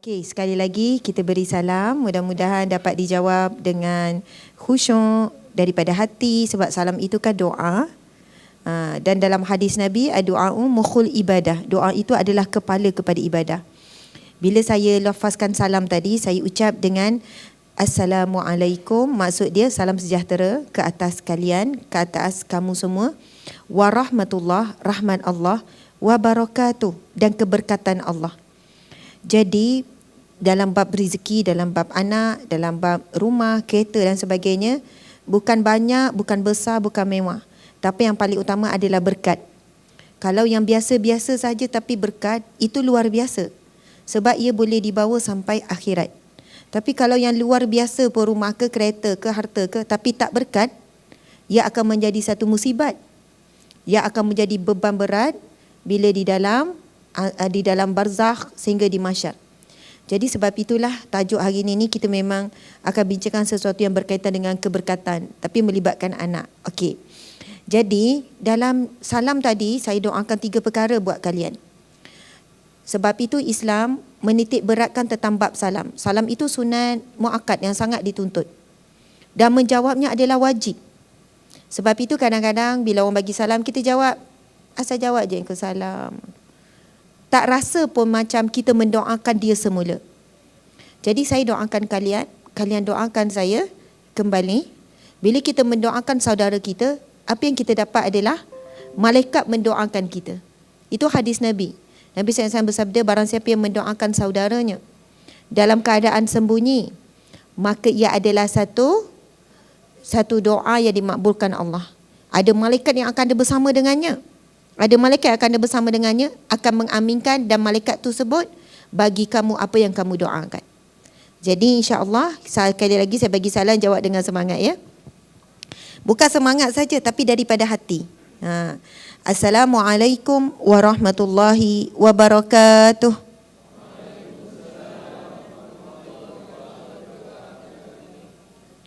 Okey, sekali lagi kita beri salam. Mudah-mudahan dapat dijawab dengan khusyuk daripada hati sebab salam itu kan doa. Dan dalam hadis Nabi, doa mukhul ibadah. Doa itu adalah kepala kepada ibadah. Bila saya lafazkan salam tadi, saya ucap dengan Assalamualaikum, maksud dia salam sejahtera ke atas kalian, ke atas kamu semua. Warahmatullah, rahmat Allah, wabarakatuh, dan keberkatan Allah. Jadi dalam bab rezeki, dalam bab anak, dalam bab rumah, kereta dan sebagainya, bukan banyak, bukan besar, bukan mewah. Tapi yang paling utama adalah berkat. Kalau yang biasa-biasa saja tapi berkat, itu luar biasa. Sebab ia boleh dibawa sampai akhirat. Tapi kalau yang luar biasa pun rumah ke, kereta ke, harta ke, tapi tak berkat, ia akan menjadi satu musibat. Ia akan menjadi beban berat bila di dalam barzakh sehingga di mahsyar. Jadi sebab itulah tajuk hari ini kita memang akan bincangkan sesuatu yang berkaitan dengan keberkatan tapi melibatkan anak. Okey. Jadi dalam salam tadi saya doakan 3 perkara buat kalian. Sebab itu Islam menitik beratkan tentang bab salam. Salam itu sunat muakkad yang sangat dituntut. Dan menjawabnya adalah wajib. Sebab itu kadang-kadang bila orang bagi salam kita jawab, asal jawab je ke salam. Tak rasa pun macam kita mendoakan dia semula. Jadi saya doakan kalian, kalian doakan saya kembali. Bila kita mendoakan saudara kita, apa yang kita dapat adalah malaikat mendoakan kita. Itu hadis Nabi. Nabi SAW bersabda, barang siapa yang mendoakan saudaranya dalam keadaan sembunyi, maka ia adalah satu doa yang dimakbulkan Allah. Ada malaikat yang akan ada bersama dengannya. Ada malaikat yang akan ada bersama dengannya, akan mengaminkan dan malaikat tersebut bagi kamu apa yang kamu doakan. Jadi insya-Allah sekali lagi saya bagi salam, jawab dengan semangat ya. Bukan semangat saja tapi daripada hati. Assalamualaikum warahmatullahi wabarakatuh.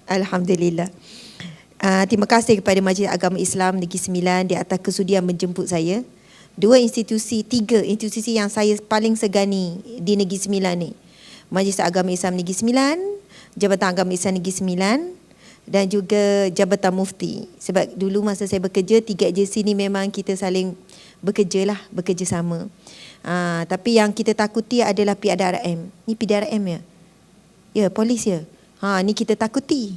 Alhamdulillah. Terima kasih kepada Majlis Agama Islam Negeri Sembilan di atas kesudian menjemput saya. 3 institusi yang saya paling segani di Negeri Sembilan ni. Majlis Agama Islam Negeri Sembilan, Jabatan Agama Islam Negeri Sembilan dan juga Jabatan Mufti. Sebab dulu masa saya bekerja, 3 agensi ni memang kita saling bekerja sama. Tapi yang kita takuti adalah PDRM. Ni PDRM ya? Ya, polis ya. Ni kita takuti.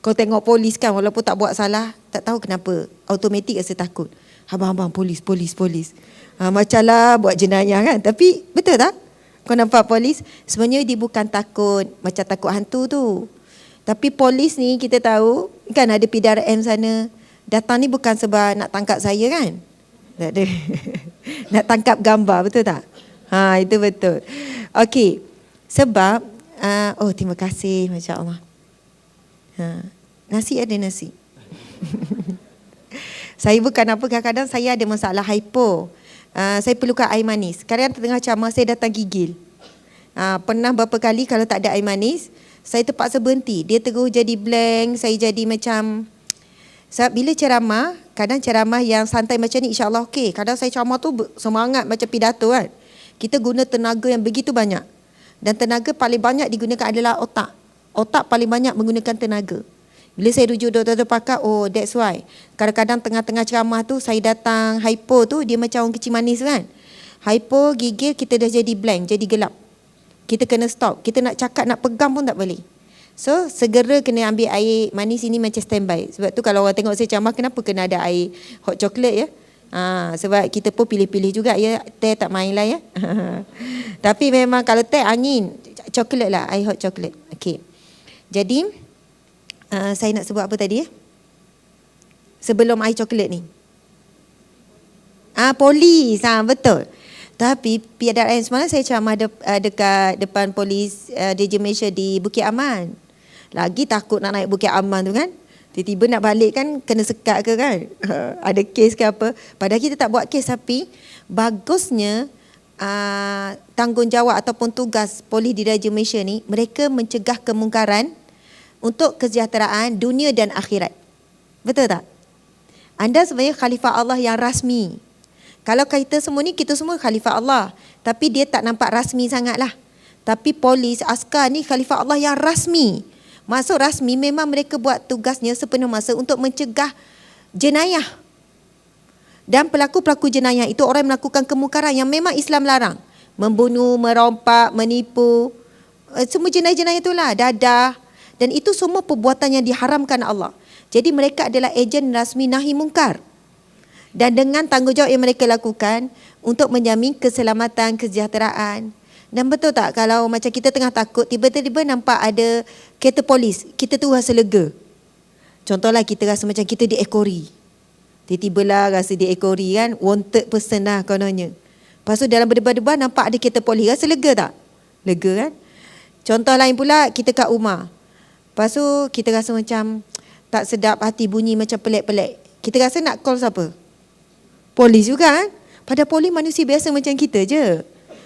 Kau tengok polis kan, walaupun tak buat salah, tak tahu kenapa automatik rasa takut. Abang polis. Macamlah buat jenayah kan. Tapi betul tak? Kau nampak polis, sebenarnya dia bukan takut macam takut hantu tu. Tapi polis ni kita tahu kan ada PDRM sana. Datang ni bukan sebab nak tangkap saya kan? Tak ada. Nak tangkap gambar, betul tak? Itu betul. Okey. Sebab terima kasih, masya-Allah. Nasi ada nasi. Saya bukan apa, kadang-kadang saya ada masalah hypo. Saya perlukan air manis. Kadang tengah ceramah saya datang gigil. Pernah berapa kali kalau tak ada air manis, saya terpaksa berhenti. Dia terus jadi blank, saya jadi macam... Bila ceramah, kadang ceramah yang santai macam ni insya-Allah okey. Kadang saya ceramah tu semangat macam pidato kan. Kita guna tenaga yang begitu banyak. Dan tenaga paling banyak digunakan adalah otak. Otak paling banyak menggunakan tenaga. Bila saya rujuk doktor pakar, that's why. Kadang-kadang tengah-tengah ceramah tu, saya datang hypo tu, dia macam orang kecil manis kan. Hypo, gigil, kita dah jadi blank, jadi gelap. Kita kena stop. Kita nak cakap, nak pegang pun tak boleh. So, segera kena ambil air manis ini macam standby. Sebab tu kalau orang tengok saya ceramah, kenapa kena ada air hot chocolate ya? Sebab kita pun pilih-pilih juga ya. Teh tak main lah ya. Tapi memang kalau teh angin, coklat lah, air hot chocolate. Okey. Jadi, saya nak sebut apa tadi ya? Sebelum air coklat ni. Polis, betul. Tapi PDRM semalam saya ceramah dekat depan polis DJ Malaysia di Bukit Aman. Lagi takut nak naik Bukit Aman tu kan. Tiba-tiba nak balik kan kena sekat ke kan. Ada kes ke apa. Padahal kita tak buat kes, tapi bagusnya tanggungjawab ataupun tugas polis di Raja Malaysia ni, mereka mencegah kemungkaran untuk kesejahteraan dunia dan akhirat. Betul tak? Anda sebenarnya khalifah Allah yang rasmi. Kalau kita semua ni, kita semua khalifah Allah. Tapi dia tak nampak rasmi sangat lah. Tapi polis, askar ni khalifah Allah yang rasmi. Maksud rasmi memang mereka buat tugasnya sepenuh masa untuk mencegah jenayah. Dan pelaku-pelaku jenayah itu orang yang melakukan kemungkaran yang memang Islam larang. Membunuh, merompak, menipu. Semua jenayah-jenayah itulah, dadah. Dan itu semua perbuatan yang diharamkan Allah. Jadi mereka adalah ejen rasmi nahi mungkar. Dan dengan tanggungjawab yang mereka lakukan untuk menjamin keselamatan, kesejahteraan. Dan betul tak kalau macam kita tengah takut, tiba-tiba nampak ada kereta polis, kita tu rasa lega. Contohlah kita rasa macam kita diekori. Tiba-tiba lah rasa diekori kan, wanted person lah kononnya. Lepas tu dalam berdebar-debar nampak ada kereta polis, rasa lega tak? Lega kan? Contoh lain pula, kita kat rumah. Lepas tu kita rasa macam tak sedap hati, bunyi macam pelik-pelik. Kita rasa nak call siapa? Polis juga kan? Padahal polis manusia biasa macam kita je.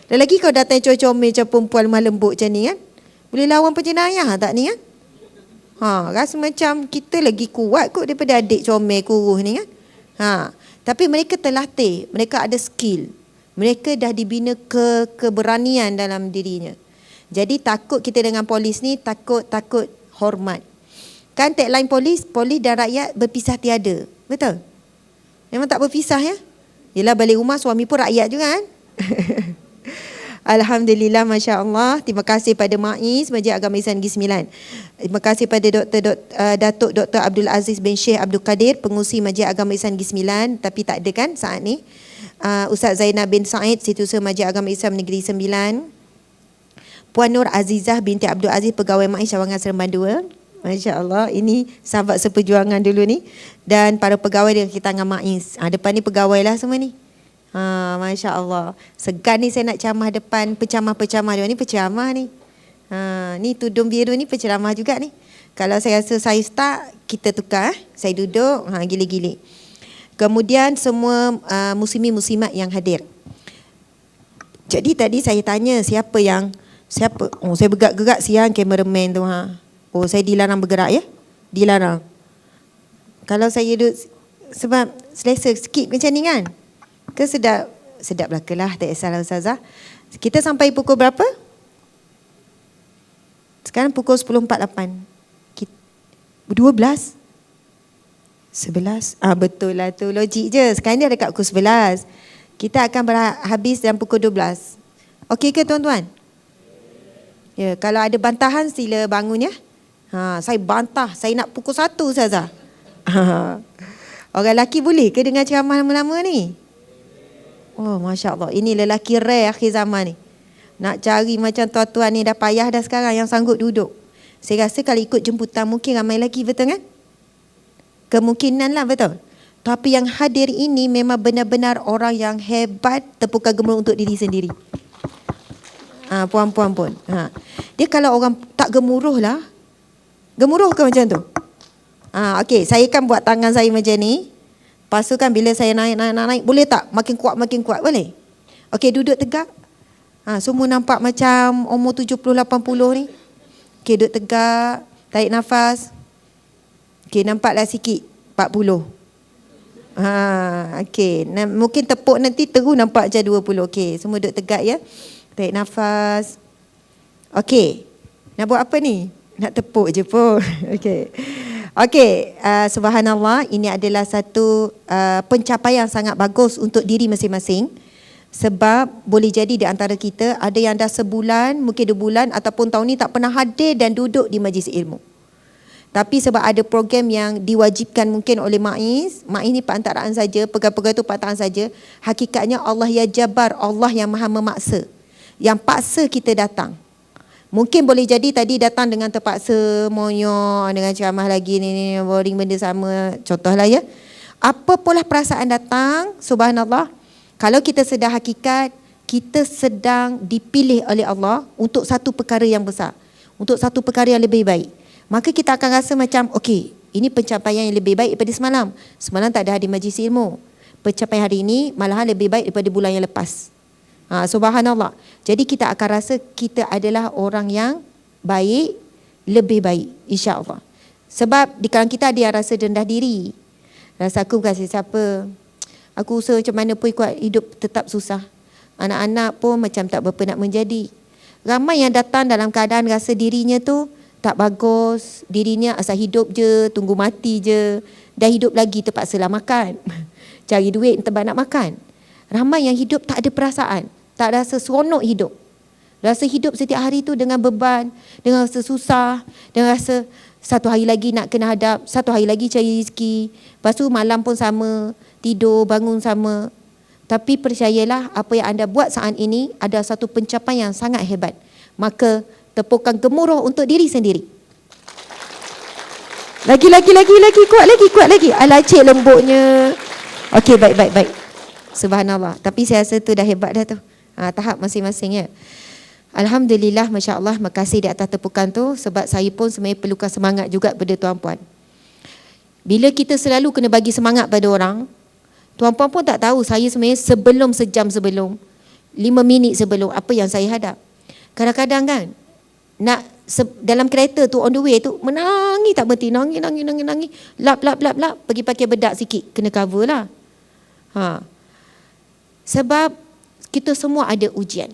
Dan lagi kau datang comel macam perempuan lemah lembut macam ni kan? Boleh lawan penjenayah tak ni kan? Rasa macam kita lagi kuat kot daripada adik comel kuruh ni kan? Tapi mereka terlatih, mereka ada skill. Mereka dah dibina keberanian dalam dirinya. Jadi takut kita dengan polis ni, takut hormat. Kan tagline polis dan rakyat berpisah tiada. Betul? Memang tak berpisah ya? Yelah balik rumah suami pun rakyat juga kan? Alhamdulillah, Masya Allah. Terima kasih pada MAIS, Majlis Agama Islam Negeri Sembilan. Terima kasih pada Datuk Dr. Abdul Aziz bin Sheikh Abdul Qadir, pengurusi Majlis Agama Islam Negeri Sembilan. Tapi tak ada kan saat ni. Ustaz Zainab bin Said, Setiausaha Majlis Agama Islam Negeri Sembilan. Puan Nur Azizah binti Abdul Aziz, Pegawai MAIS Cawangan Seremban 2. Masya Allah, ini sahabat seperjuangan dulu ni. Dan para pegawai dengan kita dengan MAIS. Depan ni pegawai lah semua ni. Masya Allah. Segan ni saya nak camah depan pecamah-pecamah dia ni, pecamah ni. Ni tudung biru ni penceramah juga ni. Kalau saya rasa saya start, kita tukar. Saya duduk, gili-gili. Kemudian semua muslimin-muslimat yang hadir. Jadi tadi saya tanya siapa? Saya bergerak-gerak siang kameraman tu. Saya dilarang bergerak ya? Dilarang. Kalau saya duduk, sebab selesa skip macam ni kan? Ke sedap? Sedap belakalah, tak kisahlah Ustazah. Kita sampai pukul berapa? Sekarang pukul 10.48. 12? 11? Betul lah tu, logik je. Sekarang dia dekat pukul 11. Kita akan habis dalam pukul 12. Okey ke tuan-tuan? Ya, kalau ada bantahan sila bangun ya. Saya bantah, saya nak pukul 1 Ustazah. Orang lelaki boleh ke dengar ceramah lama-lama ni? Oh, Masya Allah. Ini lelaki rare akhir zaman ni. Nak cari macam tuan-tuan ni dah payah dah sekarang yang sanggup duduk. Saya rasa kalau ikut jemputan mungkin ramai lagi, betul kan? Kemungkinan lah, betul. Tapi yang hadir ini memang benar-benar orang yang hebat, tepukan gemuruh untuk diri sendiri. Puan-puan pun. Dia kalau orang tak gemuruh lah. Gemuruh ke macam tu? Okey, saya kan buat tangan saya macam ni. Lepas tu kan bila saya naik, boleh tak? Makin kuat, boleh? Okey, duduk tegak. Semua nampak macam umur 70-80 ni. Okey, duduk tegak, tarik nafas. Okey, nampaklah sikit, 40. Okey, mungkin tepuk nanti terus nampak je 20. Okey, semua duduk tegak ya. Tarik nafas. Okey, nak buat apa ni? Nak tepuk je pun. Okey, subhanallah, ini adalah satu pencapaian sangat bagus untuk diri masing-masing. Sebab boleh jadi di antara kita ada yang dah sebulan, mungkin 2 bulan ataupun tahun ni tak pernah hadir dan duduk di majlis ilmu. Tapi sebab ada program yang diwajibkan mungkin oleh MAIS ni perantaraan saja, pegawai-pegawai itu perantaraan saja. Hakikatnya Allah ya Jabbar, Allah yang maha memaksa. Yang paksa kita datang. Mungkin boleh jadi tadi datang dengan terpaksa, moyok, dengan ceramah lagi ni boring benda sama, contohlah ya. Apa pula perasaan datang, subhanallah. Kalau kita sedar hakikat, kita sedang dipilih oleh Allah untuk satu perkara yang besar, untuk satu perkara yang lebih baik. Maka kita akan rasa macam, okey, ini pencapaian yang lebih baik daripada semalam. Semalam tak ada hadir majlis ilmu. Pencapaian hari ini malahan lebih baik daripada bulan yang lepas. Subhanallah. Jadi kita akan rasa kita adalah orang yang baik, lebih baik, insya-Allah. Sebab di kalangan kita ada yang rasa rendah diri. Rasa aku bukan sesiapa. Aku usaha macam mana pun kuat, hidup tetap susah. Anak-anak pun macam tak berapa nak menjadi. Ramai yang datang dalam keadaan rasa dirinya tu tak bagus, dirinya asal hidup je, tunggu mati je. Dah hidup lagi terpaksalah makan. Cari duit tempat nak makan. Ramai yang hidup tak ada perasaan, tak rasa seronok hidup. Rasa hidup setiap hari tu dengan beban, dengan rasa susah, dengan rasa satu hari lagi nak kena hadap, satu hari lagi cari rezeki. Lepas tu malam pun sama, tidur, bangun sama. Tapi percayalah, apa yang anda buat saat ini ada satu pencapaian yang sangat hebat. Maka tepukan gemuruh untuk diri sendiri. Lagi, kuat lagi. Alah cik lembutnya. Okey, baik. Subhanallah. Tapi saya rasa tu dah hebat dah tu. Tahap masing-masing ya. Alhamdulillah, Masya Allah, makasih di atas tepukan tu. Sebab saya pun sebenarnya perlukan semangat juga pada tuan-puan. Bila kita selalu kena bagi semangat pada orang, tuan-puan pun tak tahu saya sebenarnya sejam sebelum, 5 minit sebelum apa yang saya hadap. Kadang-kadang kan, dalam kereta tu on the way tu, menangis tak berhenti, nangis. Lap, pergi pakai bedak sikit, kena cover lah. Sebab kita semua ada ujian.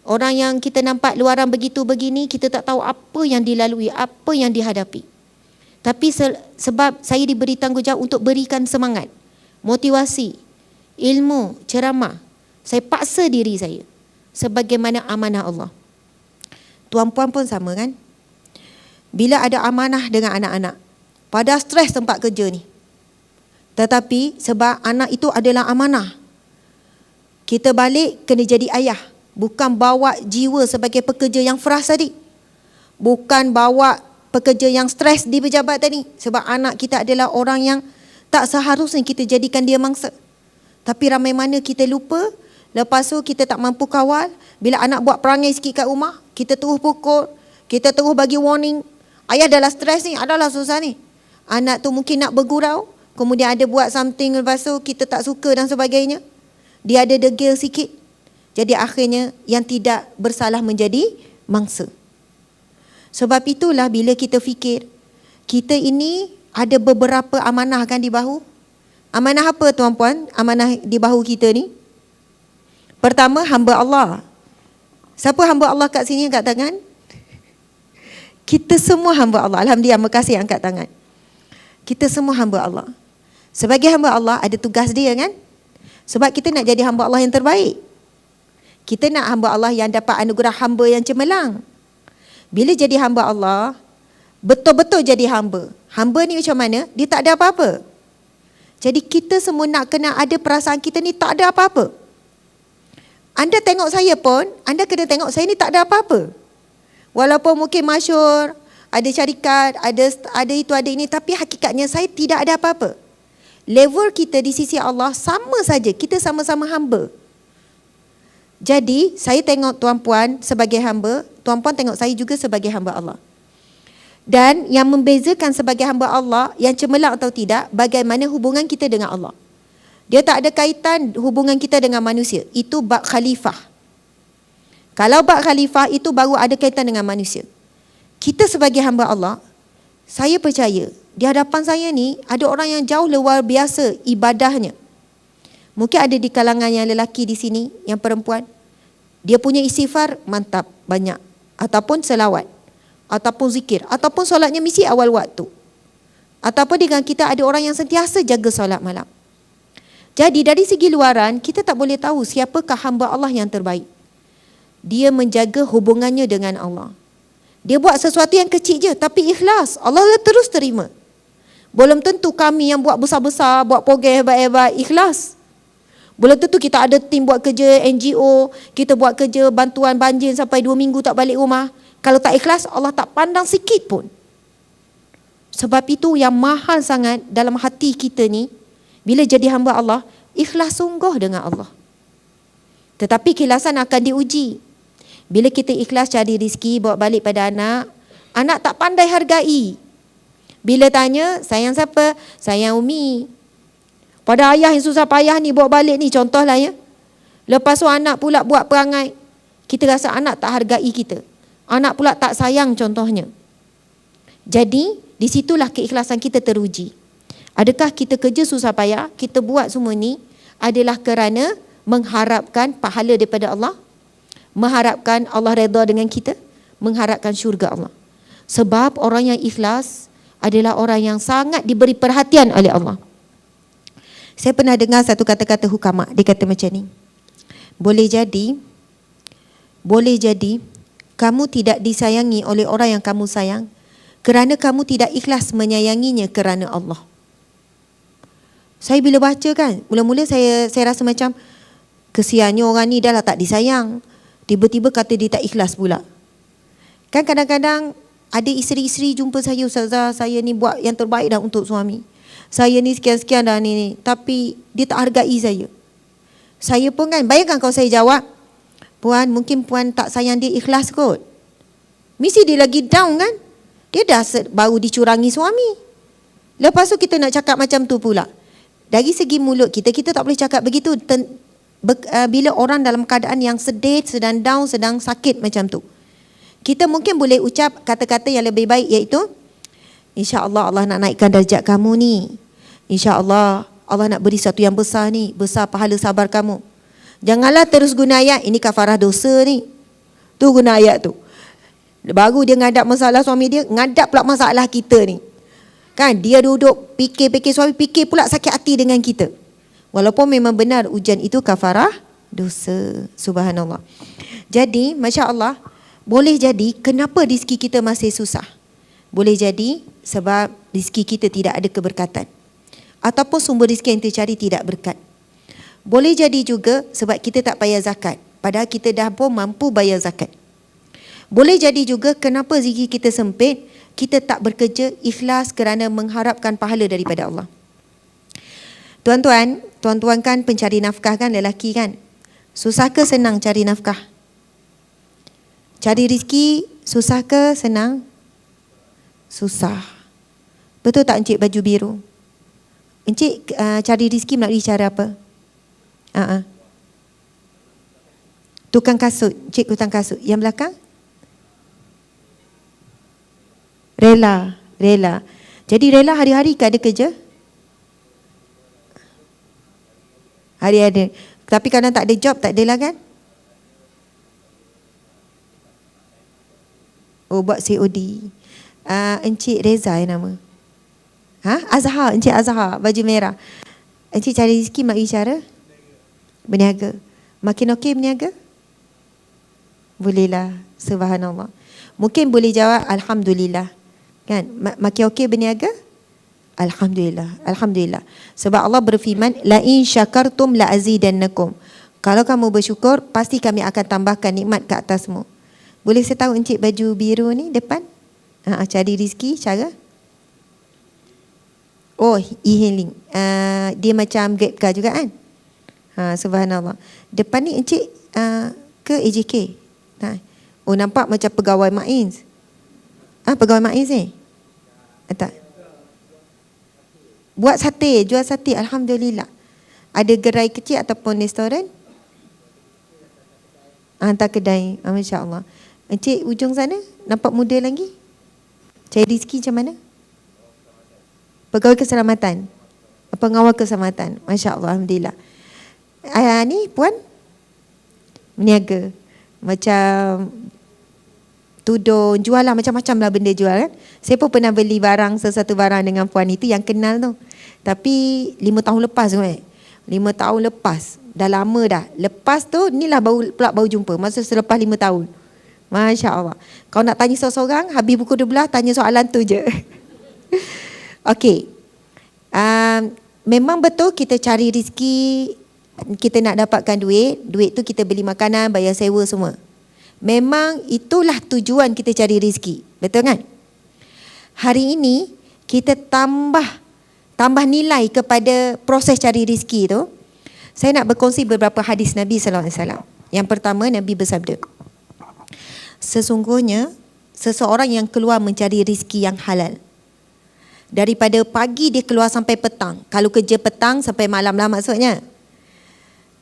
Orang yang kita nampak luaran begini, kita tak tahu apa yang dilalui, apa yang dihadapi. Tapi sebab saya diberi tanggungjawab untuk berikan semangat, motivasi, ilmu, ceramah, saya paksa diri saya sebagaimana amanah Allah. Tuan-puan pun sama kan? Bila ada amanah dengan anak-anak, pada stres tempat kerja ni. Tetapi sebab anak itu adalah amanah, kita balik kena jadi ayah. Bukan bawa jiwa sebagai pekerja yang frust tadi. Bukan bawa pekerja yang stres di pejabat tadi. Sebab anak kita adalah orang yang tak seharusnya kita jadikan dia mangsa. Tapi ramai mana kita lupa. Lepas tu kita tak mampu kawal. Bila anak buat perangai sikit kat rumah, kita terus pukul, kita terus bagi warning. Ayah adalah stres ni, adalah susah ni. Anak tu mungkin nak bergurau, kemudian ada buat something, lepas tu kita tak suka dan sebagainya. Dia ada degil sikit. Jadi akhirnya yang tidak bersalah menjadi mangsa. Sebab itulah bila kita fikir, kita ini ada beberapa amanah kan di bahu. Amanah apa tuan-puan? Amanah di bahu kita ni. Pertama, hamba Allah. Siapa hamba Allah kat sini angkat tangan? Kita semua hamba Allah. Alhamdulillah, makasih angkat tangan. Kita semua hamba Allah. Sebagai hamba Allah ada tugas dia kan? Sebab kita nak jadi hamba Allah yang terbaik. Kita nak hamba Allah yang dapat anugerah hamba yang cemerlang. Bila jadi hamba Allah, betul-betul jadi hamba. Hamba ni macam mana? Dia tak ada apa-apa. Jadi kita semua nak kena ada perasaan kita ni tak ada apa-apa. Anda tengok saya pun, anda kena tengok saya ni tak ada apa-apa. Walaupun mungkin masyhur, ada syarikat, ada itu, ada ini, tapi hakikatnya saya tidak ada apa-apa. Level kita di sisi Allah sama saja, kita sama-sama hamba. Jadi, saya tengok tuan-puan sebagai hamba, tuan-puan tengok saya juga sebagai hamba Allah. Dan yang membezakan sebagai hamba Allah, yang cemerlang atau tidak, bagaimana hubungan kita dengan Allah. Dia tak ada kaitan hubungan kita dengan manusia. Itu bab khalifah. Kalau bab khalifah, itu baru ada kaitan dengan manusia. Kita sebagai hamba Allah, saya percaya, di hadapan saya ni, ada orang yang jauh luar biasa ibadahnya. Mungkin ada di kalangan yang lelaki di sini, yang perempuan. Dia punya istighfar, mantap, banyak. Ataupun selawat. Ataupun zikir. Ataupun solatnya mesti awal waktu. Ataupun dengan kita ada orang yang sentiasa jaga solat malam. Jadi dari segi luaran, kita tak boleh tahu siapakah hamba Allah yang terbaik. Dia menjaga hubungannya dengan Allah. Dia buat sesuatu yang kecil je, tapi ikhlas. Allah terus terima. Belum tentu kami yang buat besar-besar, buat program hebat-hebat, ikhlas. Belum tentu kita ada tim buat kerja NGO, kita buat kerja bantuan banjir sampai 2 minggu tak balik rumah. Kalau tak ikhlas, Allah tak pandang sikit pun. Sebab itu yang mahal sangat dalam hati kita ni, bila jadi hamba Allah, ikhlas sungguh dengan Allah. Tetapi keikhlasan akan diuji. Bila kita ikhlas cari rezeki, bawa balik pada anak, anak tak pandai hargai. Bila tanya, sayang siapa? Sayang Umi. Pada ayah yang susah payah ni bawa balik ni, contohlah ya. Lepas tu anak pula buat perangai. Kita rasa anak tak hargai kita. Anak pula tak sayang contohnya. Jadi, di situlah keikhlasan kita teruji. Adakah kita kerja susah payah, kita buat semua ni, adalah kerana mengharapkan pahala daripada Allah, mengharapkan Allah redha dengan kita, mengharapkan syurga Allah. Sebab orang yang ikhlas adalah orang yang sangat diberi perhatian oleh Allah. Saya pernah dengar satu kata-kata hukama, dia kata macam ni. Boleh jadi kamu tidak disayangi oleh orang yang kamu sayang kerana kamu tidak ikhlas menyayanginya kerana Allah. Saya bila baca kan, mula-mula saya rasa macam kesiannya orang ni dah lah tak disayang, tiba-tiba kata dia tak ikhlas pula. Kan kadang-kadang ada isteri-isteri jumpa saya, ustazah, saya ni buat yang terbaik dah untuk suami, saya ni sekian-sekian dah ni, tapi dia tak hargai saya. Saya pun kan, bayangkan kalau saya jawab, puan, mungkin puan tak sayang dia ikhlas kot, mesti dia lagi down kan. Dia dah baru dicurangi suami, lepas tu kita nak cakap macam tu pula. Dari segi mulut kita tak boleh cakap begitu bila orang dalam keadaan yang sedih, sedang down, sedang sakit macam tu. Kita mungkin boleh ucap kata-kata yang lebih baik, iaitu insya-Allah Allah nak naikkan darjat kamu ni, insya-Allah Allah nak beri satu yang besar ni, besar pahala sabar kamu. Janganlah terus guna ayat ini kafarah dosa ni. Tu guna ayat tu. Baru dia ngadap masalah suami dia, ngadap pula masalah kita ni. Kan dia duduk fikir-fikir suami, fikir pula sakit hati dengan kita. Walaupun memang benar ujian itu kafarah dosa. Subhanallah. Jadi masya-Allah, boleh jadi kenapa rezeki kita masih susah? Boleh jadi sebab rezeki kita tidak ada keberkatan, ataupun sumber rezeki yang kita cari tidak berkat. Boleh jadi juga sebab kita tak bayar zakat, padahal kita dah pun mampu bayar zakat. Boleh jadi juga kenapa rezeki kita sempit, kita tak bekerja ikhlas kerana mengharapkan pahala daripada Allah. Tuan-tuan kan pencari nafkah kan, lelaki kan? Susah ke senang cari nafkah? Cari rezeki susah ke senang? Susah. Betul tak Encik baju biru? Encik cari rezeki melalui cara apa? Tukang kasut. Encik tukang kasut. Yang belakang? Rela. Jadi rela hari-hari ke ada kerja? Hari ada. Tapi kadang tak ada job, tak adalah kan? Oh, buat COD. Encik Reza nama. Azhar, Encik Azhar, baju merah. Encik cari rezeki melalui cara berniaga. Makin okey berniaga? Bolehlah, subhanallah. Mungkin boleh jawab alhamdulillah. Kan? Makin okey berniaga? Alhamdulillah. Sebab Allah berfirman, la in syakartum la azidannakum. Kalau kamu bersyukur, pasti kami akan tambahkan nikmat ke atasmu. Boleh saya tahu Encik baju biru ni depan? Cari rezeki cara? Oh, e-hailing. Dia macam Grab car juga kan? Subhanallah. Depan ni Encik ke AJK? Oh, nampak macam pegawai Maiz. Pegawai Maiz ni? Tak. Buat sate, jual sate, alhamdulillah. Ada gerai kecil ataupun restoran? Hantar kedai. Masya-Allah. Encik ujung sana nampak muda lagi. Cari rezeki macam mana? Pegawai keselamatan. Pengawal keselamatan. Masya-Allah, alhamdulillah. Ni puan berniaga. Macam tudung, jual lah, macam-macam lah benda jual kan. Saya pun pernah beli sesuatu barang dengan puan itu yang kenal tu. Tapi 5 tahun lepas tu 5 tahun lepas. Dah lama dah. Lepas tu inilah baru jumpa. Masa selepas 5 tahun. Masya Allah. Kau nak tanya seorang-seorang, habis pukul 12 tanya soalan tu je. Okey. Memang betul kita cari rezeki, kita nak dapatkan duit. Duit tu kita beli makanan, bayar sewa semua. Memang itulah tujuan kita cari rezeki. Betul kan? Hari ini kita tambah nilai kepada proses cari rezeki tu. Saya nak berkongsi beberapa hadis Nabi sallallahu alaihi wasallam. Yang pertama, Nabi bersabda, sesungguhnya seseorang yang keluar mencari rezeki yang halal, daripada pagi dia keluar sampai petang. Kalau kerja petang sampai malam lah maksudnya.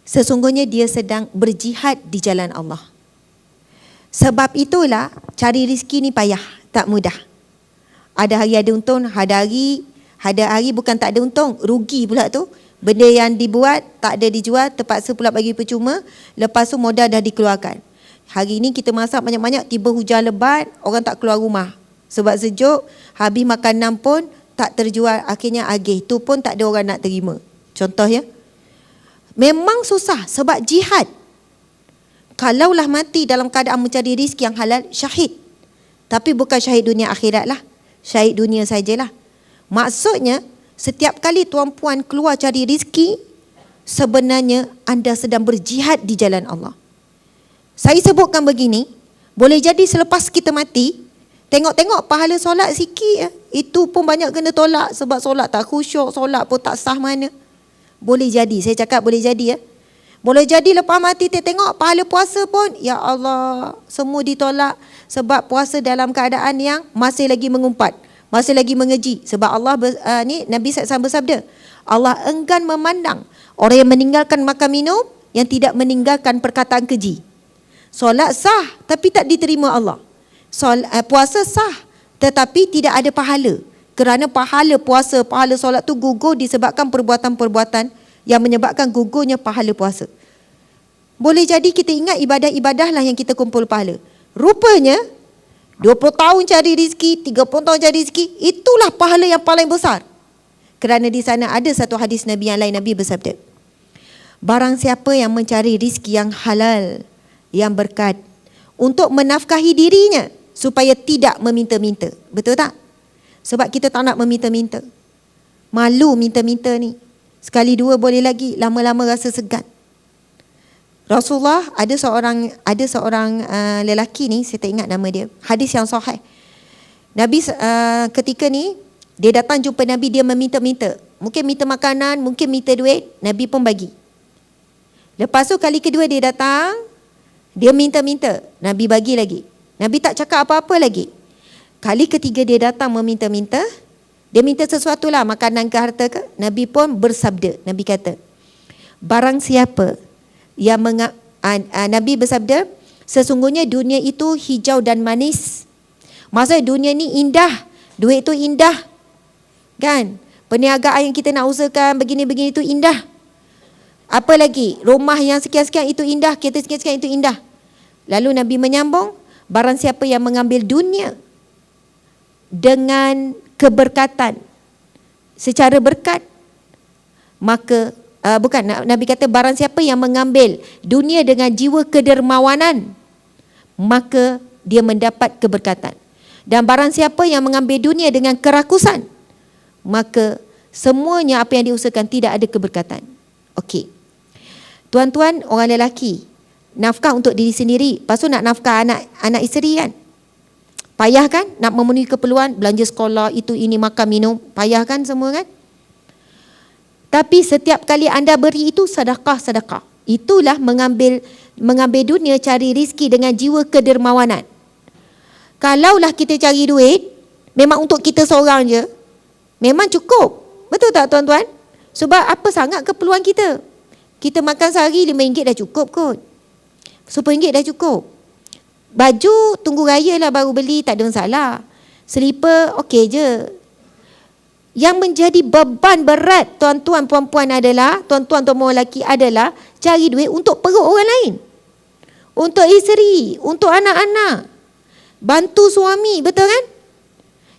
Sesungguhnya dia sedang berjihad di jalan Allah. Sebab itulah cari rezeki ni payah, tak mudah. Ada hari ada untung, ada hari bukan tak ada untung, rugi pula tu. Benda yang dibuat tak ada dijual, terpaksa pula bagi percuma, lepas tu modal dah dikeluarkan. Hari ni kita masak banyak-banyak, tiba hujan lebat, orang tak keluar rumah sebab sejuk, habis makanan pun tak terjual, akhirnya agih, tu pun tak ada orang nak terima. Contoh ya. Memang susah sebab jihad. Kalaulah mati dalam keadaan mencari rezeki yang halal, syahid. Tapi bukan syahid dunia akhirat lah, syahid dunia sajalah. Maksudnya setiap kali tuan-puan keluar cari rezeki, sebenarnya anda sedang berjihad di jalan Allah. Saya sebutkan begini, boleh jadi selepas kita mati, tengok-tengok pahala solat sikit, itu pun banyak kena tolak sebab solat tak khusyuk, solat pun tak sah mana. Boleh jadi, saya cakap boleh jadi ya. Boleh jadi lepas mati tengok pahala puasa pun, ya Allah, semua ditolak sebab puasa dalam keadaan yang masih lagi mengumpat, masih lagi mengeji. Sebab Allah ni Nabi SAW bersabda, Allah enggan memandang orang yang meninggalkan makan minum, yang tidak meninggalkan perkataan keji. Solat sah tapi tak diterima Allah. Puasa sah tetapi tidak ada pahala. Kerana pahala puasa, pahala solat tu gugur disebabkan perbuatan-perbuatan yang menyebabkan gugurnya pahala puasa. Boleh jadi kita ingat ibadah-ibadah lah yang kita kumpul pahala. Rupanya 20 tahun cari rezeki, 30 tahun cari rezeki, itulah pahala yang paling besar. Kerana di sana ada satu hadis Nabi yang lain, Nabi bersabda, barang siapa yang mencari rezeki yang halal, yang berkat, untuk menafkahi dirinya supaya tidak meminta-minta. Betul tak? Sebab kita tak nak meminta-minta. Malu minta-minta ni. Sekali dua boleh lagi, lama-lama rasa segan. Rasulullah ada seorang lelaki ni, saya tak ingat nama dia. Hadis yang sahih. Nabi ketika ni dia datang jumpa Nabi, dia meminta-minta. Mungkin minta makanan, mungkin minta duit, Nabi pun bagi. Lepas tu kali kedua dia datang, dia minta-minta, Nabi bagi lagi. Nabi tak cakap apa-apa lagi. Kali ketiga dia datang meminta-minta, dia minta sesuatu lah, makanan ke harta ke, Nabi pun bersabda, Nabi kata, barang siapa yang Nabi bersabda, sesungguhnya dunia itu hijau dan manis. Maksudnya dunia ni indah, duit itu indah, kan? Perniagaan yang kita nak usahakan begini-begini itu indah. Apa lagi? Rumah yang sekian-sekian itu indah, kereta sekian-sekian itu indah. Lalu Nabi menyambung, barang siapa yang mengambil dunia dengan keberkatan, secara berkat, maka Nabi kata barang siapa yang mengambil dunia dengan jiwa kedermawanan, maka dia mendapat keberkatan. Dan barang siapa yang mengambil dunia dengan kerakusan, maka semuanya apa yang diusahakan tidak ada keberkatan. Okey. Tuan-tuan, orang lelaki nafkah untuk diri sendiri, lepas tu nak nafkah anak isteri kan? Payah kan? Nak memenuhi keperluan, belanja sekolah, itu ini, makan minum, payah kan semua kan? Tapi setiap kali anda beri itu sedekah-sedekah. Itulah mengambil dunia, cari rezeki dengan jiwa kedermawanan. Kalaulah kita cari duit memang untuk kita seorang je, memang cukup. Betul tak tuan-tuan? Sebab apa sangat keperluan kita? Kita makan sehari RM5 dah cukup kot. RM10 dah cukup. Baju tunggu raya lah baru beli, tak ada masalah. Selipar okey je. Yang menjadi beban berat tuan-tuan puan-puan adalah, tuan-tuan tuan-tuan lelaki adalah cari duit untuk perut orang lain. Untuk isteri, untuk anak-anak. Bantu suami, betul kan?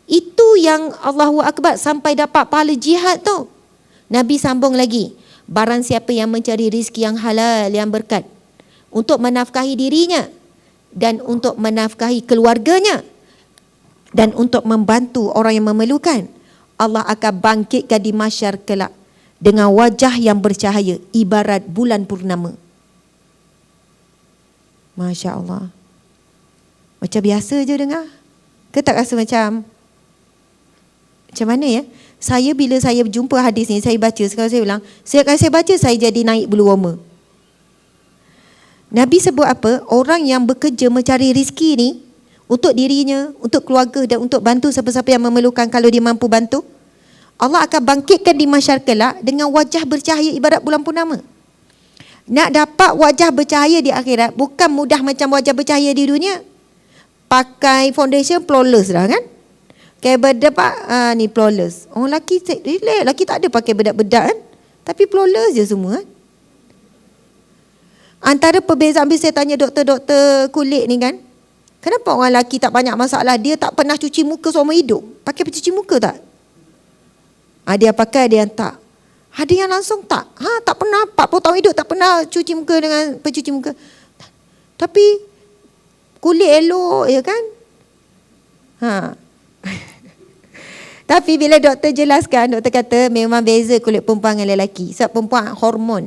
Itu yang Allahu Akbar sampai dapat pahala jihad tu. Nabi sambung lagi, barang siapa yang mencari rezeki yang halal, yang berkat, untuk menafkahi dirinya dan untuk menafkahi keluarganya dan untuk membantu orang yang memerlukan, Allah akan bangkitkan di mahsyar kelak dengan wajah yang bercahaya ibarat bulan purnama. Masya Allah. Macam biasa je dengar. Ke tak rasa macam mana ya? Saya bila saya jumpa hadis ni, saya baca, sekarang saya ulang, saya baca saya jadi naik bulu roma. Nabi sebut apa? Orang yang bekerja mencari rezeki ni untuk dirinya, untuk keluarga dan untuk bantu siapa-siapa yang memerlukan kalau dia mampu bantu, Allah akan bangkitkan di mahsyar kelak dengan wajah bercahaya ibarat bulan purnama. Nak dapat wajah bercahaya di akhirat bukan mudah macam wajah bercahaya di dunia. Pakai foundation flawless dah kan? Kayak bedak ni flawless. Orang lelaki relax, lelaki tak ada pakai bedak-bedak kan? Tapi flawless je semua. Antara perbezaan, bila saya tanya doktor-doktor kulit ni kan, kenapa orang lelaki tak banyak masalah? Dia tak pernah cuci muka seumur hidup. Pakai pencuci muka tak? Ada yang pakai, ada yang tak. Ada yang langsung tak. Tak pernah, 40 tahun hidup tak pernah cuci muka dengan pencuci muka. Tapi kulit elok, ya kan? Tapi bila doktor jelaskan, doktor kata memang beza kulit perempuan dengan lelaki. Sebab perempuan hormon.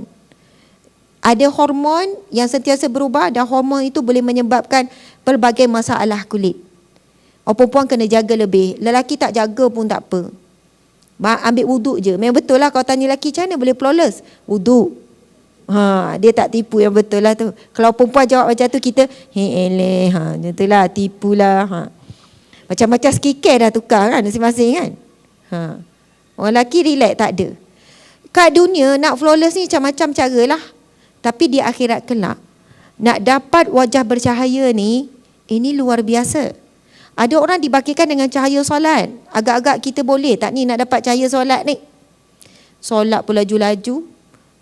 Ada hormon yang sentiasa berubah dan hormon itu boleh menyebabkan pelbagai masalah kulit. Perempuan kena jaga lebih. Lelaki tak jaga pun tak apa. Ambil wuduk je. Memang betul lah kalau tanya lelaki macam mana boleh flawless. Wuduk. Dia tak tipu yang betul lah tu. Kalau perempuan jawab macam tu, kita macam tu lah, tipu lah. Macam-macam skincare dah tukar kan masing-masing kan. Orang lelaki relax tak ada. Kat dunia nak flawless ni macam-macam cara lah. Tapi di akhirat kelak, nak dapat wajah bercahaya ni, ini luar biasa. Ada orang dibakirkan dengan cahaya solat. Agak-agak kita boleh tak ni nak dapat cahaya solat ni? Solat pun laju-laju.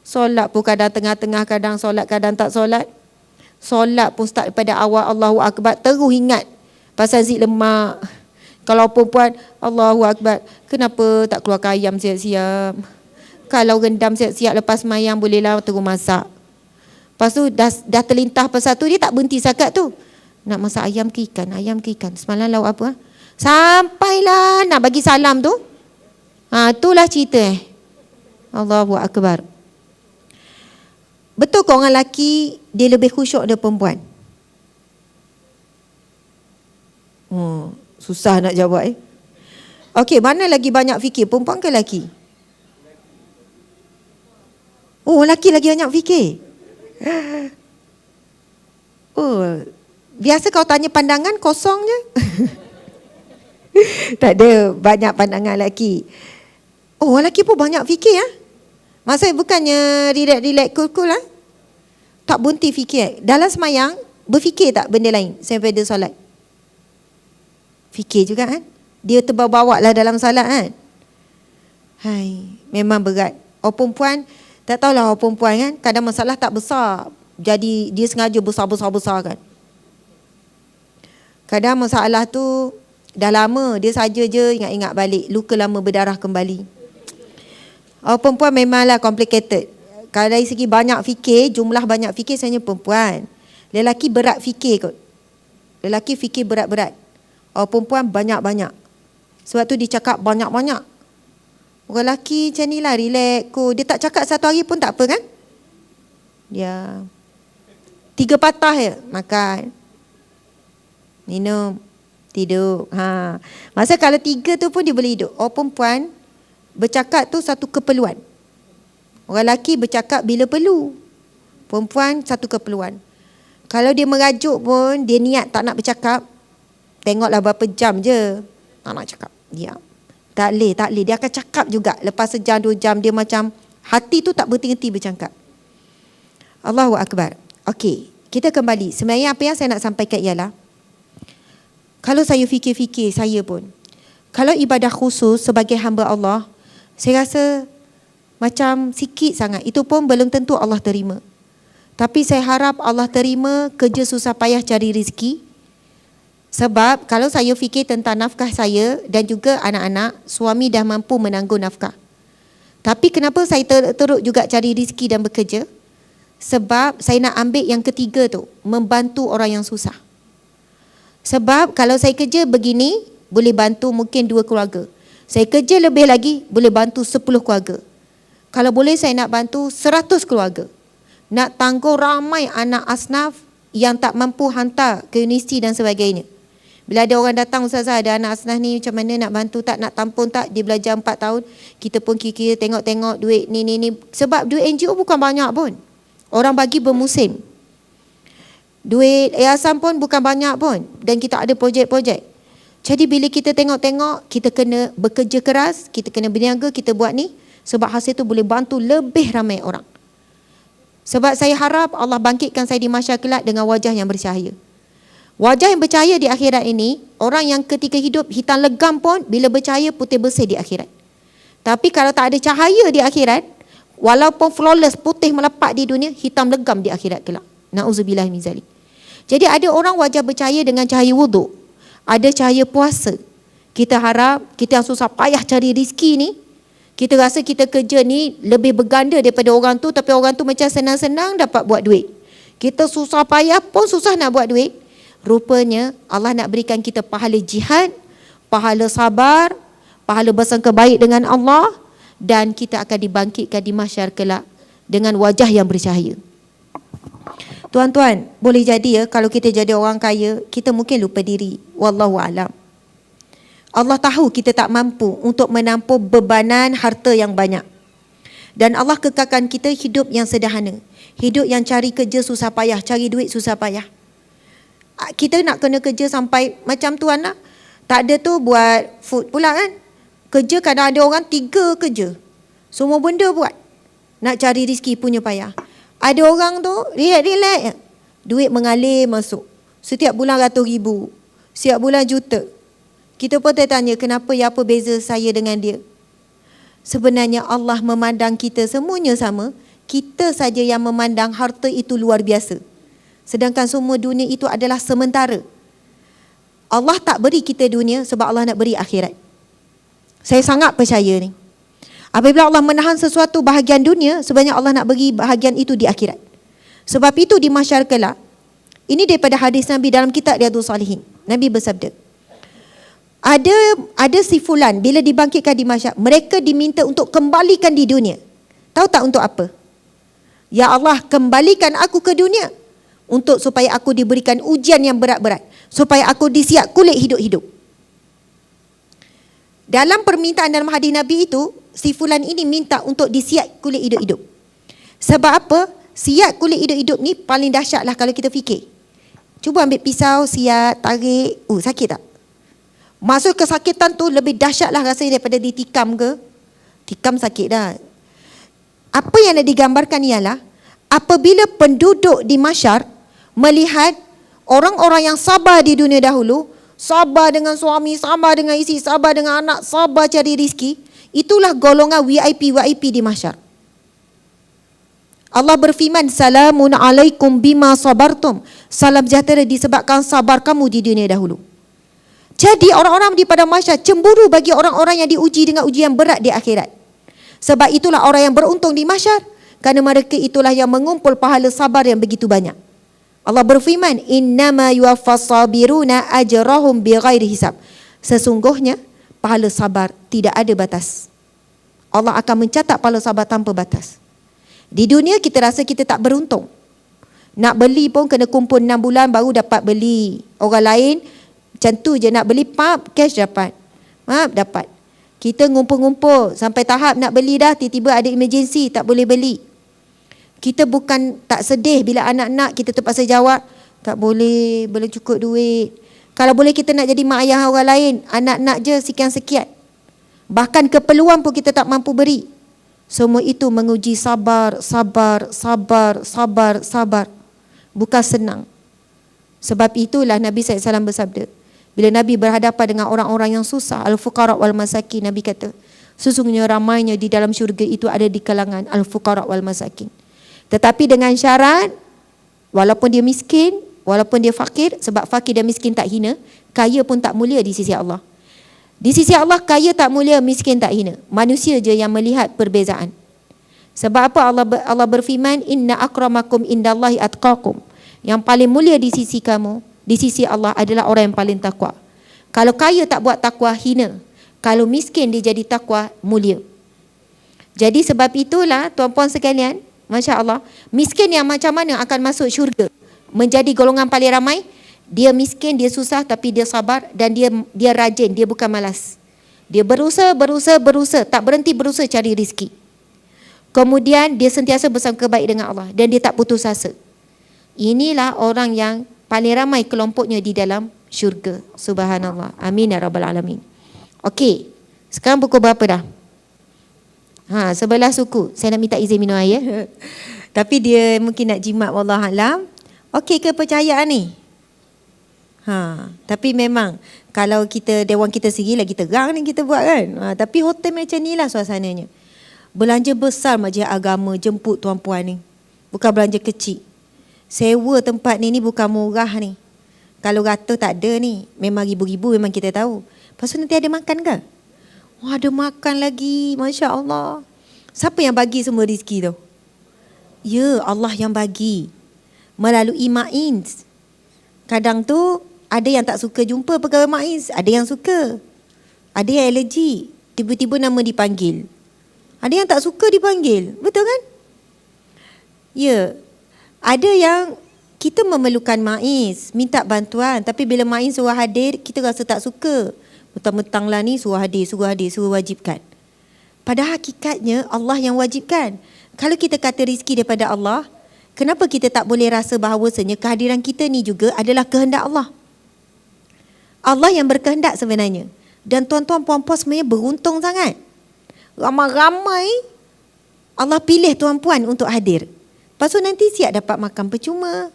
Solat pun kadang tengah-tengah, kadang solat, kadang tak solat. Solat pun start daripada awal Allahu Akbar, terus ingat pasal zik lemak. Kalau perempuan, Allahu Akbar, kenapa tak keluarkan ayam siap-siap? Kalau rendam siap-siap lepas mayang, bolehlah terus masak. Lepas tu dah terlintah pasal tu, dia tak berhenti sakat tu. Nak masak ayam ke ikan, ayam ke ikan. Semalam lauk apa? Sampailah nak bagi salam tu. Itulah cerita Allahu Akbar. Betul ke orang lelaki dia lebih khusyuk daripada perempuan? Susah nak jawab Okey, mana lagi banyak fikir, perempuan ke lelaki? Lelaki lagi banyak fikir. Biasa kau tanya pandangan kosong je. Tak ada, banyak pandangan lelaki. Lelaki pun banyak fikir Maksudnya bukannya relax cool tak berhenti fikir. Dalam semayang berfikir tak benda lain selain pada solat? Fikir juga kan. Dia terbawa-bawa lah dalam solat kan. Memang berat. Perempuan, tak tahulah perempuan kan, kadang masalah tak besar, jadi dia sengaja besar kan. Kadang masalah tu dah lama, dia saja je ingat-ingat balik, luka lama berdarah kembali. Perempuan memanglah complicated. Kalau dari segi banyak fikir, jumlah banyak fikir sebenarnya perempuan. Lelaki berat fikir kot. Lelaki fikir berat-berat. Perempuan banyak-banyak. Sebab tu dia cakap banyak-banyak. Orang lelaki macam ni lah, relax kot. Dia tak cakap satu hari pun tak apa kan? Dia 3 patah je, makan, minum, tidur. Masa kalau 3 tu pun dia boleh hidup. Perempuan bercakap tu satu keperluan. Orang lelaki bercakap bila perlu. Perempuan satu keperluan. Kalau dia merajuk pun, dia niat tak nak bercakap, tengoklah berapa jam je tak nak cakap, diam. Tak boleh. Dia akan cakap juga. Lepas sejam, 2 jam, dia macam hati tu tak berhenti-henti bercakap. Allahu Akbar. Okey, kita kembali. Sebenarnya apa yang saya nak sampaikan ialah, kalau saya fikir-fikir, saya pun, kalau ibadah khusus sebagai hamba Allah, saya rasa macam sikit sangat. Itu pun belum tentu Allah terima. Tapi saya harap Allah terima kerja susah payah cari rezeki. Sebab kalau saya fikir tentang nafkah saya dan juga anak-anak, suami dah mampu menanggung nafkah. Tapi kenapa saya teruk juga cari rezeki dan bekerja? Sebab saya nak ambil yang ketiga tu, membantu orang yang susah. Sebab kalau saya kerja begini, boleh bantu mungkin 2 keluarga. Saya kerja lebih lagi, boleh bantu 10 keluarga. Kalau boleh saya nak bantu 100 keluarga. Nak tanggung ramai anak asnaf yang tak mampu hantar ke universiti dan sebagainya. Bila ada orang datang, ustazah ada anak asnaf ni macam mana, nak bantu tak, nak tampung tak, dia belajar 4 tahun. Kita pun kira-kira tengok-tengok duit ni. Sebab duit NGO bukan banyak pun. Orang bagi bermusim. Duit yayasan pun bukan banyak pun. Dan kita ada projek-projek. Jadi bila kita tengok-tengok, kita kena bekerja keras, kita kena berniaga, kita buat ni. Sebab hasil tu boleh bantu lebih ramai orang. Sebab saya harap Allah bangkitkan saya di mahsyar kelak dengan wajah yang bercahaya. Wajah yang bercahaya di akhirat ini, orang yang ketika hidup hitam legam pun bila bercahaya putih bersih di akhirat. Tapi kalau tak ada cahaya di akhirat, Walaupun flawless, putih melepak di dunia, hitam legam di akhirat kelak. Na'udzubillah min zalik. Jadi ada orang wajar bercahaya dengan cahaya wuduk. Ada cahaya puasa. Kita harap kita yang susah payah cari rezeki ni, kita rasa kita kerja ni lebih berganda daripada orang tu, tapi orang tu macam senang-senang dapat buat duit. Kita susah payah pun susah nak buat duit. Rupanya Allah nak berikan kita pahala jihad, pahala sabar, pahala bersangka baik dengan Allah, dan kita akan dibangkitkan di mahsyar kelak dengan wajah yang bercahaya. Tuan-tuan, boleh jadi ya kalau kita jadi orang kaya, kita mungkin lupa diri. Wallahu alam. Allah tahu kita tak mampu untuk menampung bebanan harta yang banyak. Dan Allah kekalkan kita hidup yang sederhana. Hidup yang cari kerja susah payah, cari duit susah payah. Kita nak kena kerja sampai macam tuan lah. Tak ada tu buat food pula kan. Kerja kadang ada orang 3 kerja. Semua benda buat. Nak cari rezeki punya payah. Ada orang tu relax. Duit mengalir masuk. Setiap bulan ratus ribu. Setiap bulan juta. Kita pun tertanya kenapa ya apa beza saya dengan dia. Sebenarnya Allah memandang kita semuanya sama. Kita saja yang memandang harta itu luar biasa. Sedangkan semua dunia itu adalah sementara. Allah tak beri kita dunia sebab Allah nak beri akhirat. Saya sangat percaya ni. Apabila Allah menahan sesuatu bahagian dunia, sebenarnya Allah nak bagi bahagian itu di akhirat. Sebab itu di mahsyar kelak, ini daripada hadis Nabi dalam kitab Riyadhus Salihin. Nabi bersabda, ada si fulan bila dibangkitkan di mahsyar, mereka diminta untuk kembalikan di dunia. Tahu tak untuk apa? Ya Allah, kembalikan aku ke dunia untuk supaya aku diberikan ujian yang berat-berat, supaya aku disiap kulit hidup-hidup. Dalam permintaan dalam hadis Nabi itu, si fulan ini minta untuk disiap kulit hidup-hidup. Sebab apa? Siap kulit hidup-hidup ni paling dahsyat lah kalau kita fikir. Cuba ambil pisau, siap, tarik. Sakit tak? Masuk kesakitan tu lebih dahsyat lah rasanya daripada ditikam ke. Tikam sakit dah. Apa yang nak digambarkan ialah, apabila penduduk di mahsyar melihat orang-orang yang sabar di dunia dahulu, sabar dengan suami, sabar dengan isteri, sabar dengan anak, sabar cari rezeki, itulah golongan VIP di mahsyar. Allah berfirman, salamun alaikum bima sabartum. Salam sejahtera disebabkan sabar kamu di dunia dahulu. Jadi orang-orang di pada mahsyar cemburu bagi orang-orang yang diuji dengan ujian berat di akhirat. Sebab itulah orang yang beruntung di mahsyar, kerana mereka itulah yang mengumpul pahala sabar yang begitu banyak. Allah berfirman, innama yuwaffas sabiruna ajrahum bighairi hisab. Sesungguhnya pahala sabar tidak ada batas. Allah akan mencatat pahala sabar tanpa batas. Di dunia kita rasa kita tak beruntung. Nak beli pun kena kumpul 6 bulan baru dapat beli. Orang lain macam tu je, nak beli cash dapat. Dapat. Kita ngumpul-ngumpul sampai tahap nak beli dah, tiba-tiba ada emergency tak boleh beli. Kita bukan tak sedih bila anak-anak kita terpaksa jawab, tak boleh, belum cukup duit. Kalau boleh kita nak jadi mak ayah orang lain, anak-anak je sekian-sekian. Bahkan keperluan pun kita tak mampu beri. Semua itu menguji sabar. Bukan senang. Sebab itulah Nabi SAW bersabda, bila Nabi berhadapan dengan orang-orang yang susah, al-fuqara wal masakin, Nabi kata, sesungguhnya ramainya di dalam syurga itu ada di kalangan al-fuqara wal masakin. Tetapi dengan syarat, walaupun dia miskin, walaupun dia fakir, sebab fakir dan miskin tak hina, kaya pun tak mulia di sisi Allah. Di sisi Allah, kaya tak mulia, miskin tak hina. Manusia je yang melihat perbezaan. Sebab apa Allah berfirman, inna akramakum indallahi atqakum. Yang paling mulia di sisi kamu, di sisi Allah adalah orang yang paling takwa. Kalau kaya tak buat takwa, hina. Kalau miskin dia jadi takwa, mulia. Jadi sebab itulah tuan-puan sekalian, Masya Allah, miskin yang macam mana akan masuk syurga? Menjadi golongan paling ramai. Dia miskin, dia susah tapi dia sabar dan dia rajin, dia bukan malas. Dia berusaha, tak berhenti berusaha cari rezeki. Kemudian dia sentiasa bersangka baik dengan Allah dan dia tak putus asa. Inilah orang yang paling ramai kelompoknya di dalam syurga. Subhanallah. Amin ya rabbal alamin. Okey, sekarang pukul berapa dah? 11 suku. Saya nak minta izin minum air. Tapi dia mungkin nak jimat, wallahualam. Okey ke percayaan ni? Tapi memang kalau kita dewan kita sendiri lagi terang ni kita buat kan. Tapi hotel macam ni lah suasananya. Belanja besar majlis agama jemput tuan-puan ni. Bukan belanja kecil. Sewa tempat ni bukan murah ni. Kalau rata tak ada ni, memang ribu-ribu memang kita tahu. Lepas tu nanti ada makan ke? Wah, ada makan lagi. Masya Allah. Siapa yang bagi semua rezeki tu? Ya, Allah yang bagi. Melalui Ma'iz. Kadang tu ada yang tak suka jumpa pegawai Ma'iz. Ada yang suka. Ada yang alergi. Tiba-tiba nama dipanggil. Ada yang tak suka dipanggil. Betul kan? Ya. Ada yang kita memerlukan Ma'iz, minta bantuan. Tapi bila Ma'iz suruh hadir, kita rasa tak suka. Mentang-mentang lah ni suruh hadir, suruh wajibkan. Padahal hakikatnya Allah yang wajibkan. Kalau kita kata rezeki daripada Allah, kenapa kita tak boleh rasa bahawasanya kehadiran kita ni juga adalah kehendak Allah? Allah yang berkehendak sebenarnya. Dan tuan-tuan puan-puan sebenarnya beruntung sangat. Ramai-ramai Allah pilih tuan-puan untuk hadir. Lepas tu nanti siap dapat makan percuma.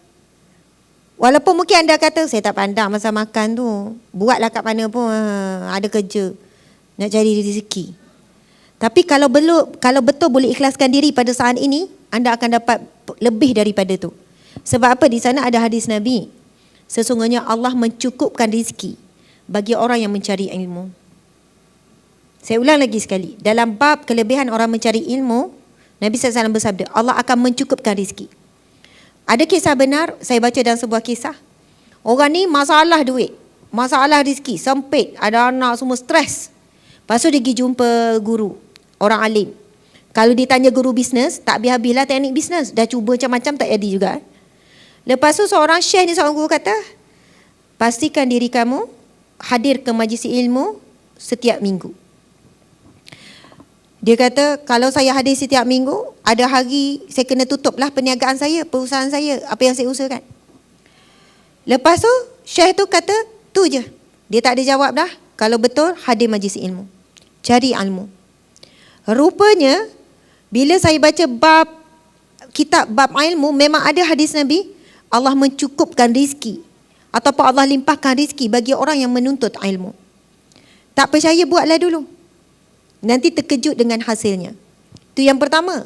Walaupun mungkin anda kata, saya tak pandang masa makan tu. Buatlah kat mana pun, ada kerja. Nak cari rezeki. Tapi kalau betul boleh ikhlaskan diri pada saat ini, anda akan dapat lebih daripada tu. Sebab apa? Di sana ada hadis Nabi. Sesungguhnya Allah mencukupkan rezeki bagi orang yang mencari ilmu. Saya ulang lagi sekali. Dalam bab kelebihan orang mencari ilmu, Nabi SAW bersabda, Allah akan mencukupkan rezeki. Ada kisah benar, saya baca dalam sebuah kisah. Orang ni masalah duit, masalah rezeki, sempit, ada anak semua stres. Lepas tu dia pergi jumpa guru, orang alim. Kalau ditanya guru bisnes, tak habis-habis lah teknik bisnes. Dah cuba macam-macam tak jadi juga. Lepas tu seorang syekh ni, seorang guru kata, pastikan diri kamu hadir ke majlis ilmu setiap minggu. Dia kata, kalau saya hadir setiap minggu, ada hari saya kena tutuplah perniagaan saya, perusahaan saya, apa yang saya usahakan. Lepas tu, syekh tu kata, tu je. Dia tak ada jawab dah. Kalau betul, hadir majlis ilmu. Cari ilmu. Rupanya, bila saya baca kitab bab ilmu, memang ada hadis Nabi, Allah mencukupkan rizki. Ataupun Allah limpahkan rizki bagi orang yang menuntut ilmu. Tak percaya, buatlah dulu. Nanti terkejut dengan hasilnya. Itu yang pertama.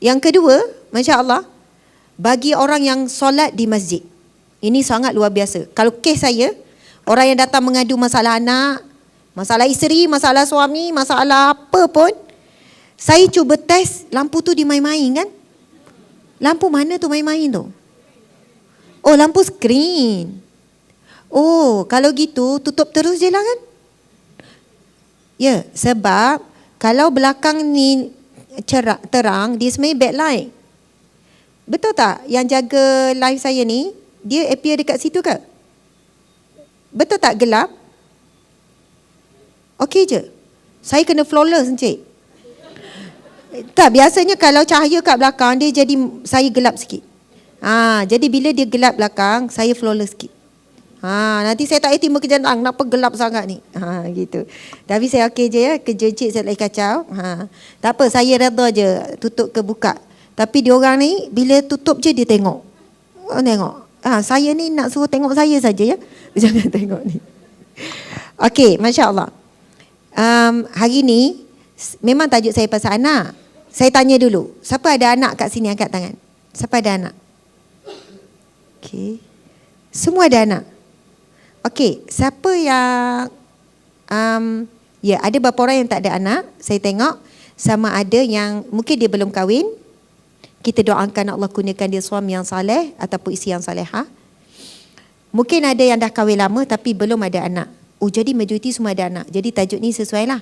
Yang kedua, Masya Allah, bagi orang yang solat di masjid. Ini sangat luar biasa. Kalau kes saya, orang yang datang mengadu masalah anak, masalah isteri, masalah suami, masalah apa pun, saya cuba test lampu tu dimain-main kan. Lampu mana tu main-main tu? Oh, lampu skrin. Oh, kalau gitu tutup terus je lah kan. Ya, sebab kalau belakang ni terang, dia sebenarnya backlight. Betul tak? Yang jaga live saya ni, dia appear dekat situ ke? Betul tak gelap? Okey je. Saya kena flawless encik. Tak, biasanya kalau cahaya kat belakang, dia jadi saya gelap sikit. Jadi bila dia gelap belakang, saya flawless sikit. Nanti saya tak timbul kejadian, kenapa gelap sangat ni? Gitu. Tapi saya okey je ya, kerja cik saya lagi kacau. Tak apa, saya redha je tutup ke buka. Tapi diorang ni bila tutup je dia tengok. Tengok. Saya ni nak suruh tengok saya saja ya. Jangan tengok ni. Okey, masya-Allah. Hari ni memang tajuk saya pasal anak. Saya tanya dulu, siapa ada anak kat sini angkat tangan? Siapa ada anak? Okey. Semua ada anak. Okey, siapa yang ada beberapa orang yang tak ada anak, saya tengok sama ada yang mungkin dia belum kahwin. Kita doakan Allah kurniakan dia suami yang saleh ataupun isteri yang salehah. Mungkin ada yang dah kahwin lama tapi belum ada anak. Oh, jadi majoriti semua ada anak. Jadi tajuk ni sesuai lah.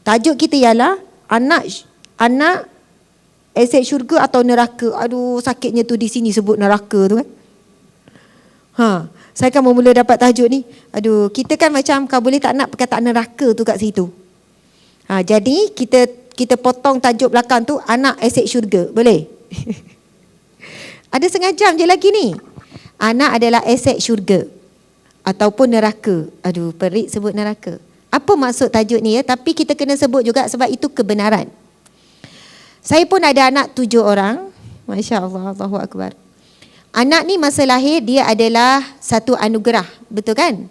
Tajuk kita ialah anak aset syurga atau neraka. Aduh, sakitnya tu di sini sebut neraka tu kan. Saya kan mula dapat tajuk ni. Aduh, kita kan macam kau boleh tak nak perkataan neraka tu kat situ. Jadi kita potong tajuk belakang tu anak aset syurga. Boleh? Ada setengah jam je lagi ni. Anak adalah aset syurga ataupun neraka. Aduh, perik sebut neraka. Apa maksud tajuk ni ya? Tapi kita kena sebut juga sebab itu kebenaran. Saya pun ada anak 7 orang. Masya Allah, Allahu Akbar. Anak ni masa lahir dia adalah satu anugerah, betul kan?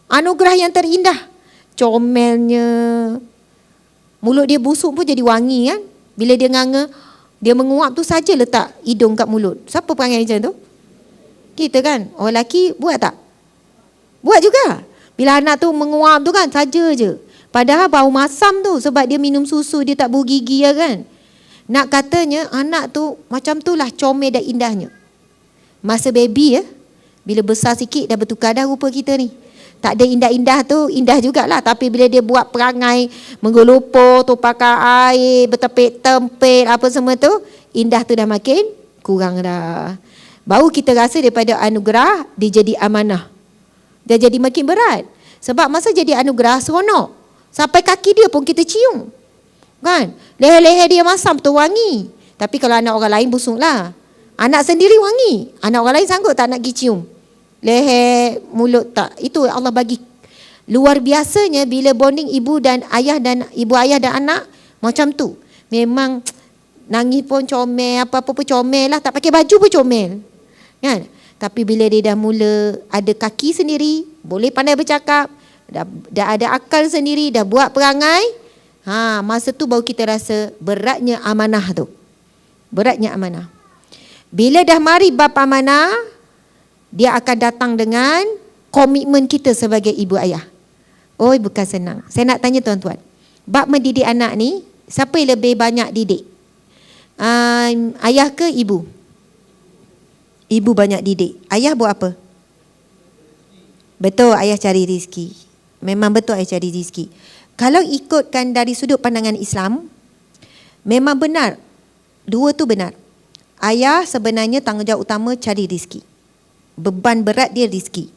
Anugerah yang terindah. Comelnya, Mulut dia busuk pun jadi wangi kan. Bila dia nganga, dia menguap tu saja letak hidung kat mulut. Siapa perangai macam tu? Kita kan. Orang lelaki buat tak? Buat juga. Bila anak tu menguap tu kan, saja je. Padahal bau masam tu sebab dia minum susu, dia tak bau gigi ya kan. Nak katanya anak tu macam tu lah comel dan indahnya. Masa baby ya, bila besar sikit dah bertukar dah rupa kita ni. Tak ada indah-indah tu, indah jugalah. Tapi bila dia buat perangai menggelupur, tumpahkan air, bertepik-tempik, apa semua tu, indah tu dah makin kurang dah. Baru kita rasa daripada anugerah, dia jadi amanah. Dia jadi makin berat. Sebab masa jadi anugerah, seronok. Sampai kaki dia pun kita cium. Kan? Leher-leher dia masam tu wangi. Tapi kalau anak orang lain busuk lah. Anak sendiri wangi. Anak orang lain sanggup tak nak pergi cium? Leher, mulut tak. Itu Allah bagi. Luar biasanya bila bonding ibu ayah dan anak macam tu. Memang nangis pun comel, apa-apa pun comel lah. Tak pakai baju pun comel. Kan? Tapi bila dia dah mula ada kaki sendiri, boleh pandai bercakap, dah ada akal sendiri, dah buat perangai, masa tu baru kita rasa beratnya amanah tu. Beratnya amanah. Bila dah mari bab amanah, dia akan datang dengan komitmen kita sebagai ibu ayah. Oh, bukan senang. Saya nak tanya tuan-tuan. Bab mendidik anak ni, siapa yang lebih banyak didik? Ayah ke ibu? Ibu banyak didik. Ayah buat apa? Betul, ayah cari rezeki. Memang betul ayah cari rezeki. Kalau ikutkan dari sudut pandangan Islam, memang benar. Dua tu benar. Ayah sebenarnya tanggungjawab utama cari rezeki. Beban berat dia rezeki.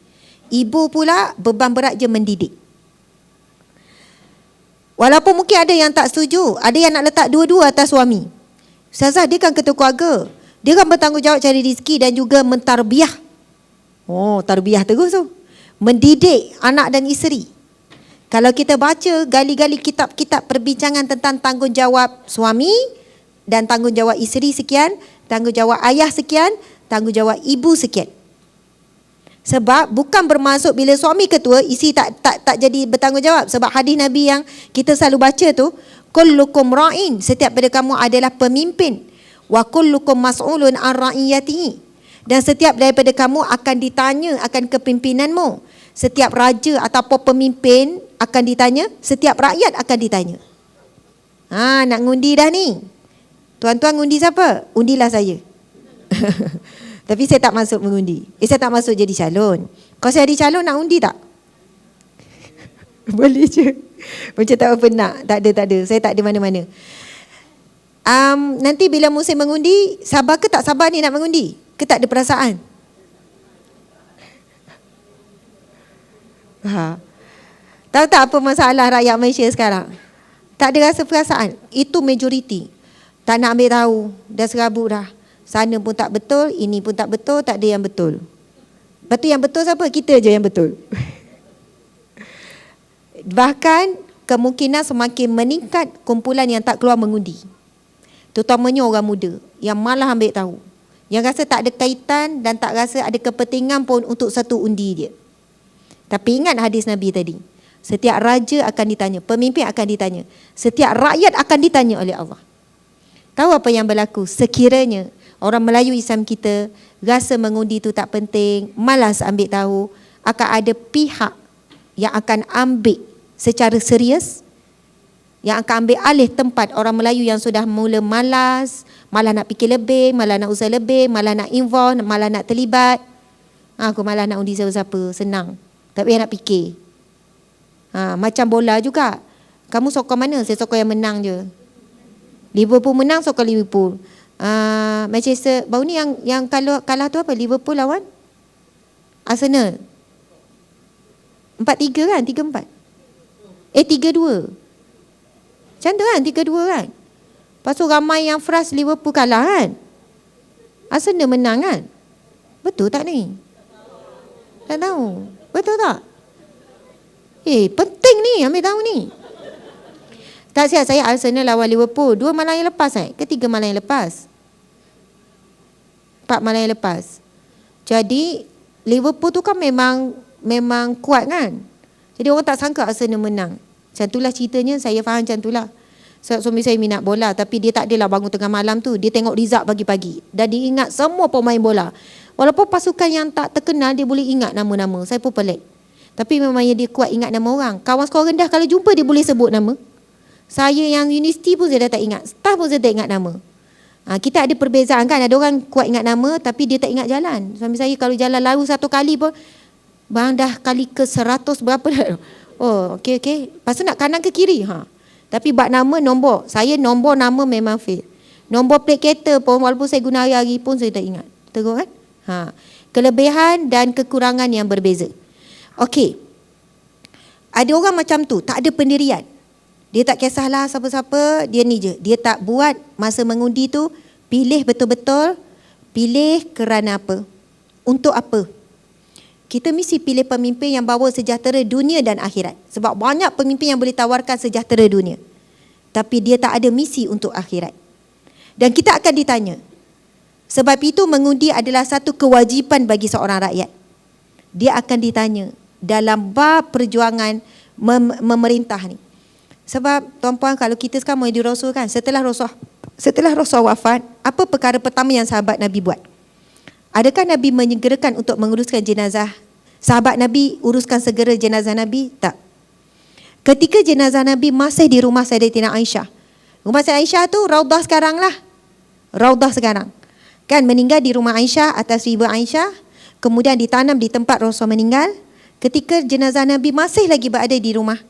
Ibu pula beban berat dia mendidik. Walaupun mungkin ada yang tak setuju, ada yang nak letak dua-dua atas suami. Ustazah, dia kan ketua keluarga. Dia kan bertanggungjawab cari rezeki dan juga mentarbiah. Oh, tarbiah terus tu. Mendidik anak dan isteri. Kalau kita baca gali-gali kitab-kitab perbincangan tentang tanggungjawab suami dan tanggungjawab isteri sekian, tanggungjawab ayah sekian, tanggungjawab ibu sekian. Sebab bukan bermaksud bila suami ketua, isteri tak jadi bertanggungjawab. Sebab hadis Nabi yang kita selalu baca tu, kullukum ra'in, setiap pada kamu adalah pemimpin. Wa kullukum mas'ulun an ra'iyatihi, dan setiap daripada kamu akan ditanya akan kepimpinanmu. Setiap raja ataupun pemimpin akan ditanya, setiap rakyat akan ditanya. Nak ngundi dah ni. Tuan-tuan ngundi siapa? Undilah saya. Tapi saya tak masuk mengundi. Saya tak masuk jadi calon. Kalau saya jadi calon, nak undi tak? Boleh je. Macam tak apa nak. Tak ada. Saya tak ada mana-mana. Nanti bila musim mengundi, sabar ke tak sabar ni nak mengundi? Ke tak ada perasaan? Tahu tak apa masalah rakyat Malaysia sekarang? Tak ada rasa perasaan. Itu majoriti. Tak nak ambil tahu. Dah serabut dah. Sana pun tak betul, ini pun tak betul, tak ada yang betul. Lepas tu yang betul siapa? Kita je yang betul. Bahkan kemungkinan semakin meningkat kumpulan yang tak keluar mengundi. Terutamanya orang muda yang malah ambil tahu. Yang rasa tak ada kaitan dan tak rasa ada kepentingan pun untuk satu undi dia. Tapi ingat hadis Nabi tadi. Setiap raja akan ditanya, pemimpin akan ditanya. Setiap rakyat akan ditanya oleh Allah. Tahu apa yang berlaku? Sekiranya orang Melayu Islam kita rasa mengundi itu tak penting, malas ambil tahu, akan ada pihak yang akan ambil secara serius, yang akan ambil alih tempat orang Melayu yang sudah mula malas, malah nak fikir lebih, malah nak usaha lebih, malah nak involve, malah nak terlibat. Aku malah nak undi siapa-siapa, senang. Tak payah nak fikir. Macam bola juga. Kamu sokong mana? Saya sokong yang menang je. Liverpool menang, sokong Liverpool. Manchester baru ni yang kalah tu apa? Liverpool lawan Arsenal. 4-3 kan? 3-4. 3-2. Macam tu kan? 3-2 kan? Lepas tu ramai yang frust Liverpool kalah kan? Arsenal menang kan? Betul tak ni? Tak tahu. Betul tak? Penting ni ambil tahu ni. Tak siap saya Arsenal lawan Liverpool 2 malam yang lepas ke 3 malam yang lepas. 4 malam yang lepas. Jadi Liverpool tu kan memang kuat kan. Jadi orang tak sangka Arsenal menang. Macam itulah ceritanya, saya faham macam itulah. suami saya minat bola, tapi dia tak adalah bangun tengah malam tu. Dia tengok result pagi-pagi. Dan dia ingat semua pemain bola. Walaupun pasukan yang tak terkenal, dia boleh ingat nama-nama. Saya pun pelik. Tapi memangnya dia kuat ingat nama orang. Kawan skor rendah kalau jumpa dia boleh sebut nama. Saya yang universiti pun saya dah tak ingat. Staff pun saya tak ingat nama. Kita ada perbezaan kan. Ada orang kuat ingat nama tapi dia tak ingat jalan. Suami saya kalau jalan lalu satu kali pun, bang dah kali ke 100 berapa dah. Oh, okey. Lepas tu nak kanan ke kiri. Tapi bab nama, nombor. Saya nombor nama memang fail. Nombor plate kereta pun walaupun saya guna hari-hari pun saya tak ingat. Betul kan? Kelebihan dan kekurangan yang berbeza. Okey. Ada orang macam tu, tak ada pendirian. Dia tak kisahlah siapa-siapa, dia ni je. Dia tak buat masa mengundi tu, pilih betul-betul, pilih kerana apa? Untuk apa? Kita mesti pilih pemimpin yang bawa sejahtera dunia dan akhirat. Sebab banyak pemimpin yang boleh tawarkan sejahtera dunia. Tapi dia tak ada misi untuk akhirat. Dan kita akan ditanya. Sebab itu mengundi adalah satu kewajipan bagi seorang rakyat. Dia akan ditanya dalam bab perjuangan memerintah ni. Sebab tuan-puan kalau kita sekarang Maulid Rasul kan, setelah Rasul wafat, apa perkara pertama yang sahabat Nabi buat? Adakah Nabi menyegerakan untuk menguruskan jenazah? Sahabat Nabi uruskan segera jenazah Nabi? Tak. Ketika jenazah Nabi masih di rumah Sayyidatina Aisyah. Rumah Sayyidatina Aisyah tu Raudah sekarang lah. Raudah sekarang. Kan meninggal di rumah Aisyah atas riba Aisyah. Kemudian ditanam di tempat Rasul meninggal. Ketika jenazah Nabi masih lagi berada di rumah.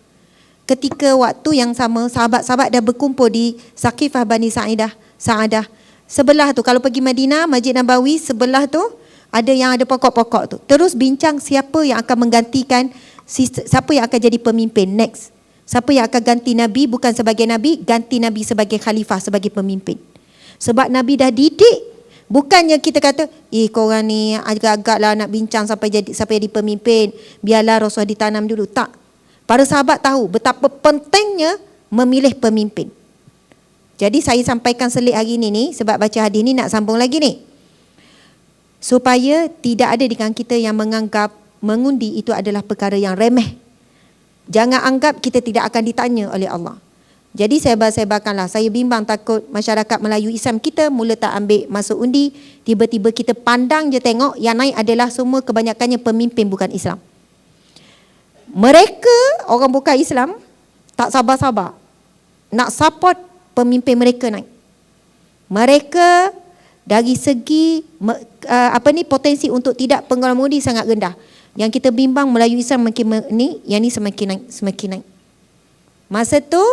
Ketika waktu yang sama sahabat-sahabat dah berkumpul di Saqifah Bani Sa'adah. Sebelah tu kalau pergi Madinah, Masjid Nabawi sebelah tu ada yang ada pokok-pokok tu. Terus bincang siapa yang akan menggantikan, siapa yang akan jadi pemimpin next. Siapa yang akan ganti Nabi bukan sebagai Nabi, ganti Nabi sebagai khalifah, sebagai pemimpin. Sebab Nabi dah didik. Bukannya kita kata, korang ni agak-agak lah nak bincang sampai jadi pemimpin. Biarlah Rasul ditanam dulu. Tak. Para sahabat tahu betapa pentingnya memilih pemimpin. Jadi saya sampaikan selit hari ni sebab baca hadis ni nak sambung lagi ni. Supaya tidak ada di kalangan kita yang menganggap mengundi itu adalah perkara yang remeh. Jangan anggap kita tidak akan ditanya oleh Allah. Jadi sebar-sebarkanlah. Saya bimbang takut masyarakat Melayu Islam kita mula tak ambil masuk undi. Tiba-tiba kita pandang je tengok yang naik adalah semua kebanyakannya pemimpin bukan Islam. Mereka orang bukan Islam tak sabar-sabar nak support pemimpin mereka naik. Mereka dari segi potensi untuk tidak pengemudi sangat rendah. Yang kita bimbang Melayu Islam yang ni semakin naik. Masa tu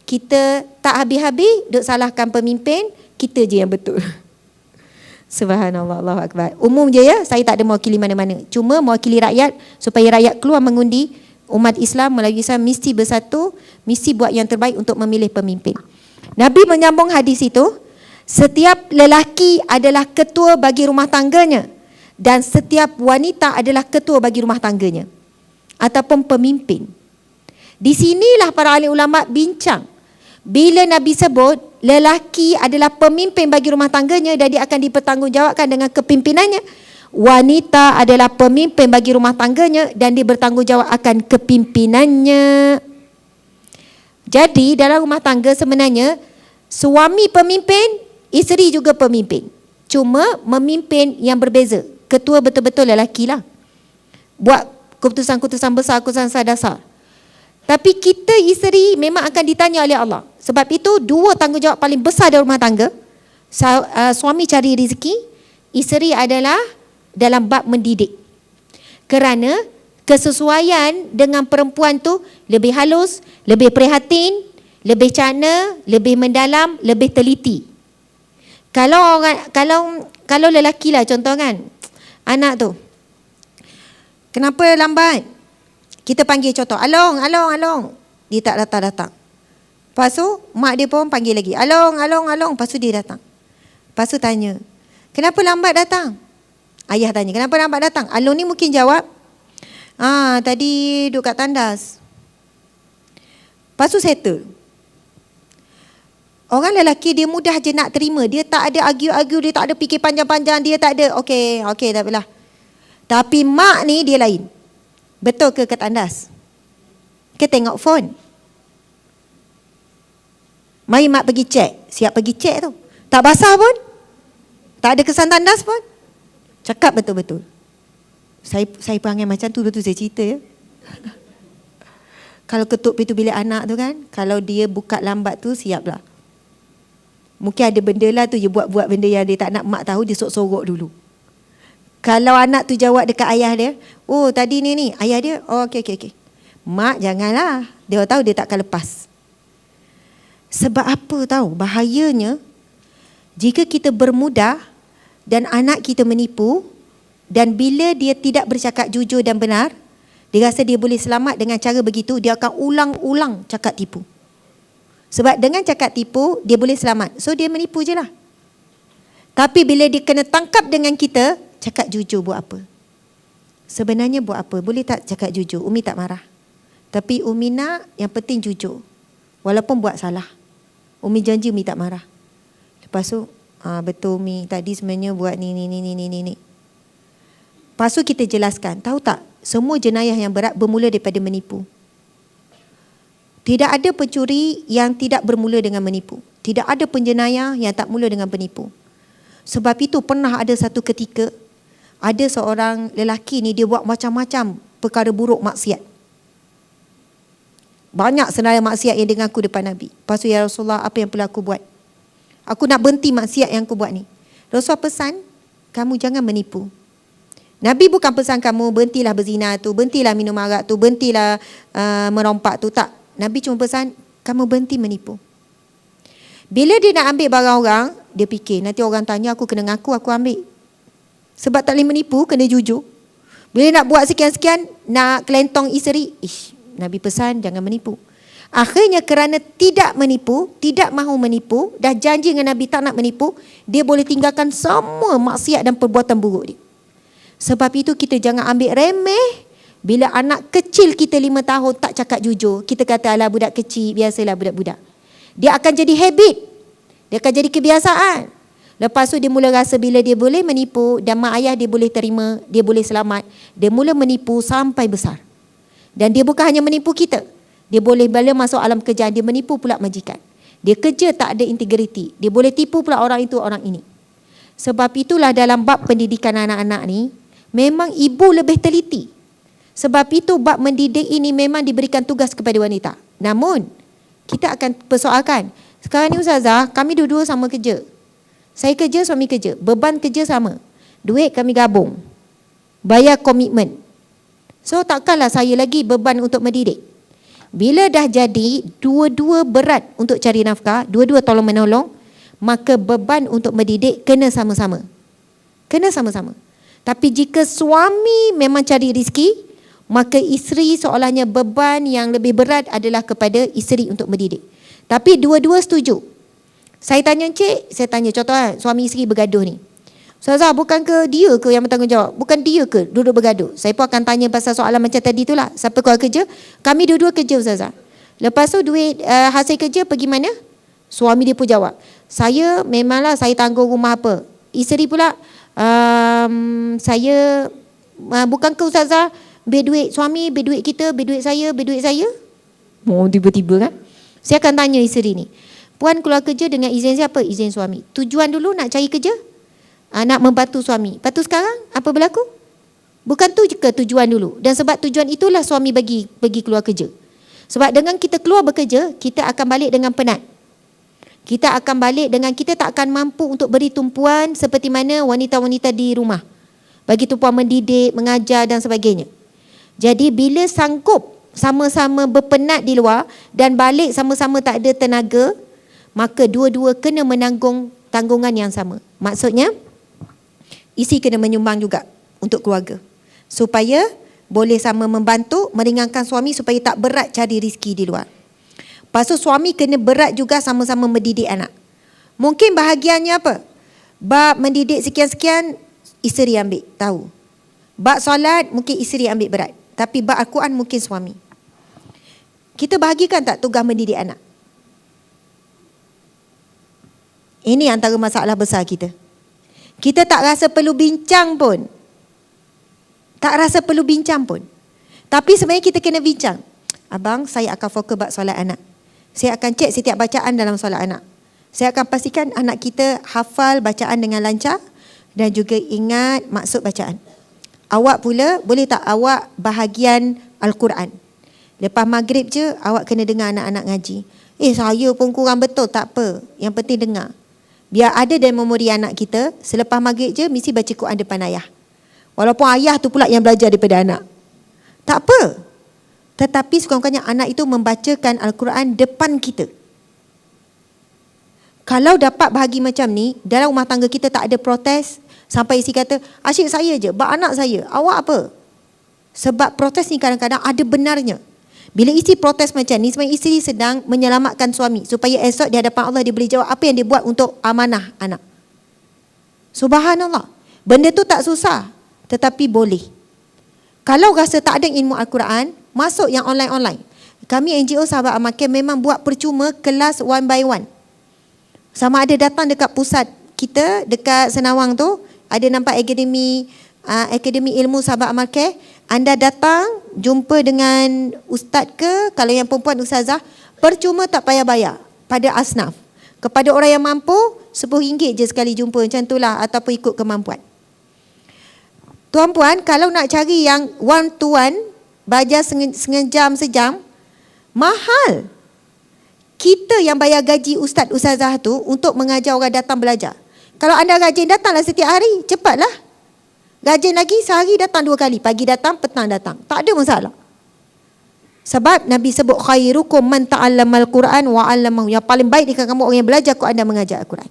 kita tak habis-habis duk salahkan pemimpin, kita je yang betul. Subhanallah, Allahu Akbar. Umum je ya, saya tak ada mewakili mana-mana. Cuma mewakili rakyat supaya rakyat keluar mengundi. Umat Islam, Melayu Islam mesti bersatu, mesti buat yang terbaik untuk memilih pemimpin. Nabi menyambung hadis itu, setiap lelaki adalah ketua bagi rumah tangganya dan setiap wanita adalah ketua bagi rumah tangganya ataupun pemimpin. Di sinilah para ahli ulama bincang. Bila Nabi sebut lelaki adalah pemimpin bagi rumah tangganya dan dia akan dipertanggungjawabkan dengan kepimpinannya, wanita adalah pemimpin bagi rumah tangganya dan dia bertanggungjawab akan kepimpinannya. Jadi dalam rumah tangga sebenarnya suami pemimpin, isteri juga pemimpin. Cuma memimpin yang berbeza. Ketua betul-betul lelaki lah. Buat keputusan-keputusan besar, keputusan dasar. Tapi kita isteri memang akan ditanya oleh Allah. Sebab itu dua tanggungjawab paling besar dalam rumah tangga. Suami cari rezeki, isteri adalah dalam bab mendidik. Kerana kesesuaian dengan perempuan tu lebih halus, lebih prihatin, lebih cana, lebih mendalam, lebih teliti. Kalau lelaki lah contoh kan, anak tu, kenapa lambat? Kita panggil contoh, Along. Dia tak datang. Lepas tu, mak dia pun panggil lagi. Along. Lepas tu dia datang. Lepas tu tanya, kenapa lambat datang? Ayah tanya, kenapa lambat datang? Along ni mungkin jawab, tadi duduk kat tandas. Lepas tu settle. Orang lelaki dia mudah je nak terima. Dia tak ada argue-argue, dia tak ada fikir panjang-panjang, dia tak ada, okey, tak apalah. Tapi mak ni dia lain. Betul ke kat tandas? Ke tengok phone? Mari mak pergi cek. Siap pergi cek tu. Tak basah pun. Tak ada kesan tandas pun. Cakap betul-betul. Saya perangai macam tu, betul saya cerita ya. Kalau ketuk pintu bilik anak tu kan, kalau dia buka lambat tu, siaplah. Mungkin ada benda lah tu, dia buat-buat benda yang dia tak nak mak tahu, dia sorok-sorok dulu. Kalau anak tu jawab dekat ayah dia, oh tadi ni, ayah dia, oh okey. Mak janganlah, dia tahu dia takkan lepas. Sebab apa tahu, bahayanya, jika kita bermudah dan anak kita menipu, dan bila dia tidak bercakap jujur dan benar, dia rasa dia boleh selamat dengan cara begitu, dia akan ulang-ulang cakap tipu. Sebab dengan cakap tipu, dia boleh selamat. So dia menipu je lah. Tapi bila dia kena tangkap dengan kita, cakap jujur buat apa? Sebenarnya buat apa? Boleh tak cakap jujur? Umi tak marah. Tapi Umi nak yang penting jujur. Walaupun buat salah. Umi janji Umi tak marah. Lepas tu, betul Umi, tadi sebenarnya buat ni. Lepas tu kita jelaskan, tahu tak? Semua jenayah yang berat bermula daripada menipu. Tidak ada pencuri yang tidak bermula dengan menipu. Tidak ada penjenayah yang tak mula dengan penipu. Sebab itu pernah ada satu ketika, ada seorang lelaki ni dia buat macam-macam perkara buruk maksiat. Banyak senarai maksiat yang dia ngaku depan Nabi. Lepas tu, ya Rasulullah, apa yang perlu aku buat? Aku nak berhenti maksiat yang aku buat ni. Rasulullah pesan, kamu jangan menipu. Nabi bukan pesan kamu berhentilah berzina tu, berhentilah minum arak tu, berhentilah merompak tu. Tak. Nabi cuma pesan, kamu berhenti menipu. Bila dia nak ambil barang orang, dia fikir, nanti orang tanya aku kena ngaku, aku ambil. Sebab tak boleh menipu, kena jujur. Bila nak buat sekian-sekian, nak kelentong isteri, Nabi pesan jangan menipu. Akhirnya kerana tidak menipu, tidak mahu menipu, dah janji dengan Nabi tak nak menipu, dia boleh tinggalkan semua maksiat dan perbuatan buruk dia. Sebab itu kita jangan ambil remeh bila anak kecil kita 5 tahun tak cakap jujur. Kita kata alah budak kecil, biasalah budak-budak. Dia akan jadi habit. Dia akan jadi kebiasaan. Lepas tu dia mula rasa bila dia boleh menipu dan mak ayah dia boleh terima, dia boleh selamat. Dia mula menipu sampai besar. Dan dia bukan hanya menipu kita. Dia boleh bala masuk alam kerjaan, dia menipu pula majikan. Dia kerja tak ada integriti. Dia boleh tipu pula orang itu, orang ini. Sebab itulah dalam bab pendidikan anak-anak ni, memang ibu lebih teliti. Sebab itu bab mendidik ini memang diberikan tugas kepada wanita. Namun, kita akan persoalkan. Sekarang ni Ustazah, kami dua-dua sama kerja. Saya kerja, suami kerja. Beban kerja sama. Duit kami gabung. Bayar komitmen. So takkanlah saya lagi beban untuk mendidik. Bila dah jadi, dua-dua berat untuk cari nafkah, dua-dua tolong-menolong, maka beban untuk mendidik kena sama-sama. Kena sama-sama. Tapi jika suami memang cari rezeki, maka isteri seolahnya beban yang lebih berat adalah kepada isteri untuk mendidik. Tapi dua-dua setuju. Saya tanya Encik, saya tanya contoh suami isteri bergaduh ni. Ustazah, bukan ke dia ke yang bertanggungjawab? Bukan dia ke duduk bergaduh? Saya pun akan tanya pasal soalan macam tadi tu lah. Siapa keluar kerja? Kami dua-dua kerja Ustazah. Lepas tu duit hasil kerja pergi mana? Suami dia pun jawab, saya memanglah saya tanggung rumah apa. Isteri pula, saya bukan ke Ustazah, ber duit suami, ber duit kita, ber duit saya, ber duit saya. Oh, tiba-tiba kan. Saya akan tanya isteri ni, puan keluar kerja dengan izin siapa? Izin suami. Tujuan dulu nak cari kerja? Nak membantu suami. Lepas tu sekarang apa berlaku? Bukan tu ke tujuan dulu? Dan sebab tujuan itulah suami pergi keluar kerja. Sebab dengan kita keluar bekerja, kita akan balik dengan penat. Kita akan balik dengan kita tak akan mampu untuk beri tumpuan seperti mana wanita-wanita di rumah. Bagi tumpuan mendidik, mengajar dan sebagainya. Jadi bila sanggup sama-sama berpenat di luar dan balik sama-sama tak ada tenaga, maka dua-dua kena menanggung tanggungan yang sama. Maksudnya, isteri kena menyumbang juga untuk keluarga. Supaya boleh sama membantu, meringankan suami supaya tak berat cari rezeki di luar. Lepas tu suami kena berat juga sama-sama mendidik anak. Mungkin bahagiannya apa? Bab mendidik sekian-sekian, isteri ambil, tahu. Bab solat, mungkin isteri ambil berat. Tapi bab Al-Quran mungkin suami. Kita bahagikan tak tugas mendidik anak? Ini antara masalah besar kita. Kita tak rasa perlu bincang pun. Tak rasa perlu bincang pun. Tapi sebenarnya kita kena bincang. Abang, saya akan fokus bab solat anak. Saya akan cek setiap bacaan dalam solat anak. Saya akan pastikan anak kita hafal bacaan dengan lancar dan juga ingat maksud bacaan. Awak pula, boleh tak awak bahagian Al-Quran? Lepas maghrib je, awak kena dengar anak-anak ngaji. Saya pun kurang betul, tak apa. Yang penting dengar. Biar ada dalam memori anak kita, selepas maghrib je, mesti baca Quran depan ayah. Walaupun ayah tu pula yang belajar daripada anak. Tak apa. Tetapi sekurang-kurangnya anak itu membacakan Al-Quran depan kita. Kalau dapat bahagi macam ni, dalam rumah tangga kita tak ada protes, sampai isi kata, asyik saya je, bak anak saya, awak apa? Sebab protes ni kadang-kadang ada benarnya. Bila isteri protes macam ni, sebenarnya isteri sedang menyelamatkan suami, supaya esok di hadapan Allah dia boleh jawab apa yang dia buat untuk amanah anak. Subhanallah. Benda tu tak susah, tetapi boleh. Kalau rasa tak ada ilmu Al-Quran, masuk yang online-online. Kami NGO Sahabat Al-Makin memang buat percuma kelas one by one. Sama ada datang dekat pusat kita, dekat Senawang tu, ada nampak Akademi Ilmu Sahabat Amal Care. Anda datang, jumpa dengan ustaz ke, kalau yang perempuan ustazah, percuma tak payah bayar pada asnaf. Kepada orang yang mampu, RM10 je sekali jumpa, macam itulah, ataupun ikut kemampuan. Tuan-puan, kalau nak cari yang one to one, belajar sejam, mahal. Kita yang bayar gaji ustaz ustazah tu untuk mengajar orang datang belajar. Kalau anda rajin, datanglah setiap hari, cepatlah. Rajin lagi, sehari datang 2 kali, pagi datang, petang datang, tak ada masalah. Sebab Nabi sebut khairukum man ta'allamal Quran wa 'allamahu. Yang paling baik di kalangan kamu orang yang belajar Quran dan mengajar Al-Quran.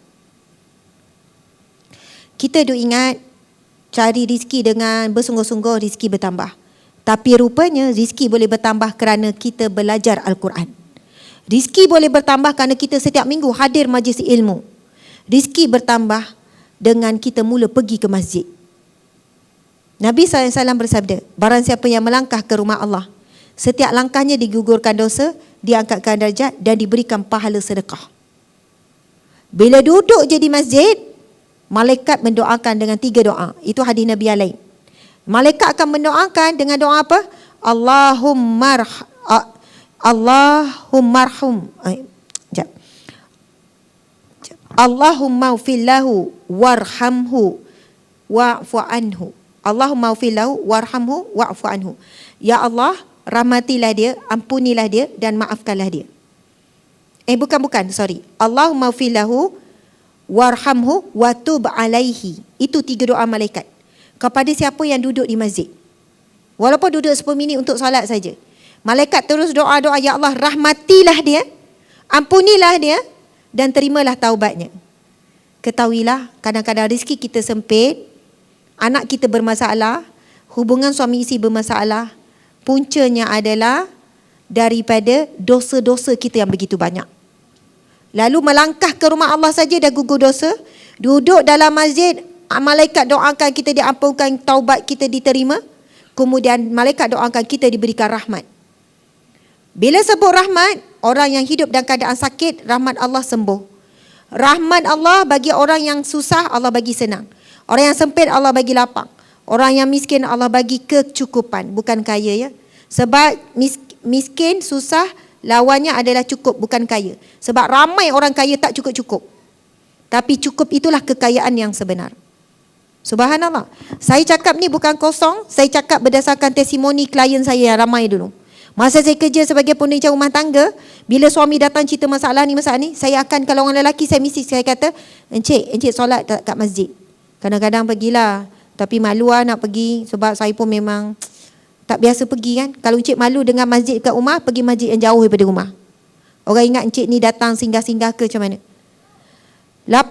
Kita duk ingat cari rizki dengan bersungguh-sungguh, rizki bertambah. Tapi rupanya rizki boleh bertambah kerana kita belajar Al-Quran. Rizki boleh bertambah kerana kita setiap minggu hadir majlis ilmu. Rizki bertambah dengan kita mula pergi ke masjid. Nabi SAW bersabda, barang siapa yang melangkah ke rumah Allah, setiap langkahnya digugurkan dosa, diangkatkan darjat dan diberikan pahala sedekah. Bila duduk je di masjid, malaikat mendoakan dengan 3 doa. Itu hadis Nabi yang lain. Malaikat akan mendoakan dengan doa apa? Allahumma ufillahu warhamhu wa'fu anhu. Allahumma ufillahu warhamhu wa'fu anhu. Ya Allah, rahmatilah dia, ampunilah dia dan maafkanlah dia. Bukan, sorry. Allahumma ufillahu warhamhu wa tub alaihi. Itu 3 doa malaikat kepada siapa yang duduk di masjid. Walaupun duduk 10 minit untuk solat saja. Malaikat terus doa-doa, ya Allah, rahmatilah dia, ampunilah dia dan terimalah taubatnya. Ketahuilah, kadang-kadang rezeki kita sempit, anak kita bermasalah, hubungan suami isteri bermasalah, puncanya adalah daripada dosa-dosa kita yang begitu banyak. Lalu melangkah ke rumah Allah saja dah gugur dosa, duduk dalam masjid, malaikat doakan kita diampunkan, taubat kita diterima, kemudian malaikat doakan kita diberikan rahmat. Bila sebut rahmat, orang yang hidup dalam keadaan sakit, rahmat Allah sembuh. Rahmat Allah bagi orang yang susah, Allah bagi senang. Orang yang sempit, Allah bagi lapang. Orang yang miskin, Allah bagi kecukupan, bukan kaya ya. Sebab miskin, susah, lawannya adalah cukup, bukan kaya. Sebab ramai orang kaya tak cukup-cukup. Tapi cukup itulah kekayaan yang sebenar. Subhanallah. Saya cakap ni bukan kosong, saya cakap berdasarkan testimoni klien saya yang ramai dulu. Masa saya kerja sebagai penerangan rumah tangga, bila suami datang cerita masalah ni, saya akan, kalau orang lelaki saya mesti saya kata, Encik solat kat masjid. Kadang-kadang pergilah, tapi malu lah nak pergi sebab saya pun memang tak biasa pergi kan. Kalau Encik malu dengan masjid kat rumah, pergi masjid yang jauh daripada rumah. Orang ingat Encik ni datang singgah-singgah ke macam mana.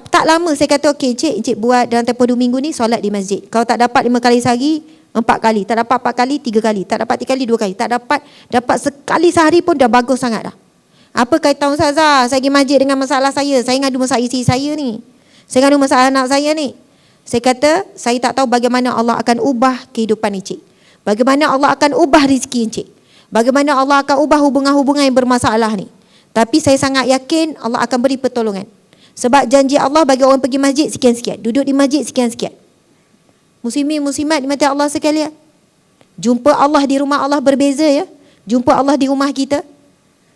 Tak lama saya kata, okey Encik buat dalam tempoh 2 minggu ni solat di masjid. Kalau tak dapat 5 kali sehari, 4 kali. Tak dapat 4 kali, 3 kali. Tak dapat 3 kali, 2 kali. Tak dapat sekali sehari pun dah bagus sangat dah. Apa kaitan Ustazah? Saya pergi masjid dengan masalah saya. Saya ngadu masalah isteri saya ni. Saya ngadu masalah anak saya ni. Saya kata, saya tak tahu bagaimana Allah akan ubah kehidupan Encik. Bagaimana Allah akan ubah rezeki Encik. Bagaimana Allah akan ubah hubungan-hubungan yang bermasalah ni. Tapi saya sangat yakin Allah akan beri pertolongan. Sebab janji Allah bagi orang pergi masjid sekian-sekian. Duduk di masjid sekian-sekian. Muslimin, muslimat dimati Allah sekalian. Jumpa Allah di rumah Allah berbeza ya. Jumpa Allah di rumah kita.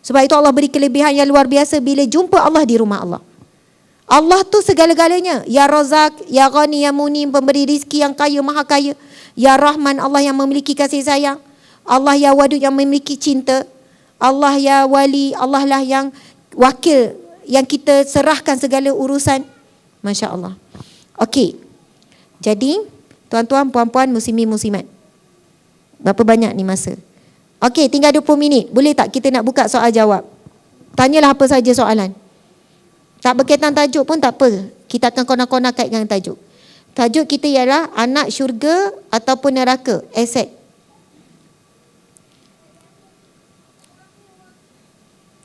Sebab itu Allah beri kelebihan yang luar biasa bila jumpa Allah di rumah Allah. Allah tu segala-galanya. Ya Razak, Ya Ghani, Ya Munim, pemberi rizki yang kaya, maha kaya. Ya Rahman, Allah yang memiliki kasih sayang. Allah Ya Wadud, yang memiliki cinta. Allah Ya Wali, Allah lah yang wakil, yang kita serahkan segala urusan. Masya Allah. Okey. Jadi, tuan-tuan, puan-puan, muslimin, muslimat. Berapa banyak ni masa? Okey, tinggal 20 minit. Boleh tak kita nak buka soal jawab? Tanyalah apa saja soalan. Tak berkaitan tajuk pun tak apa. Kita akan kona-kona kaitkan tajuk. Tajuk kita ialah anak syurga ataupun neraka. Aset.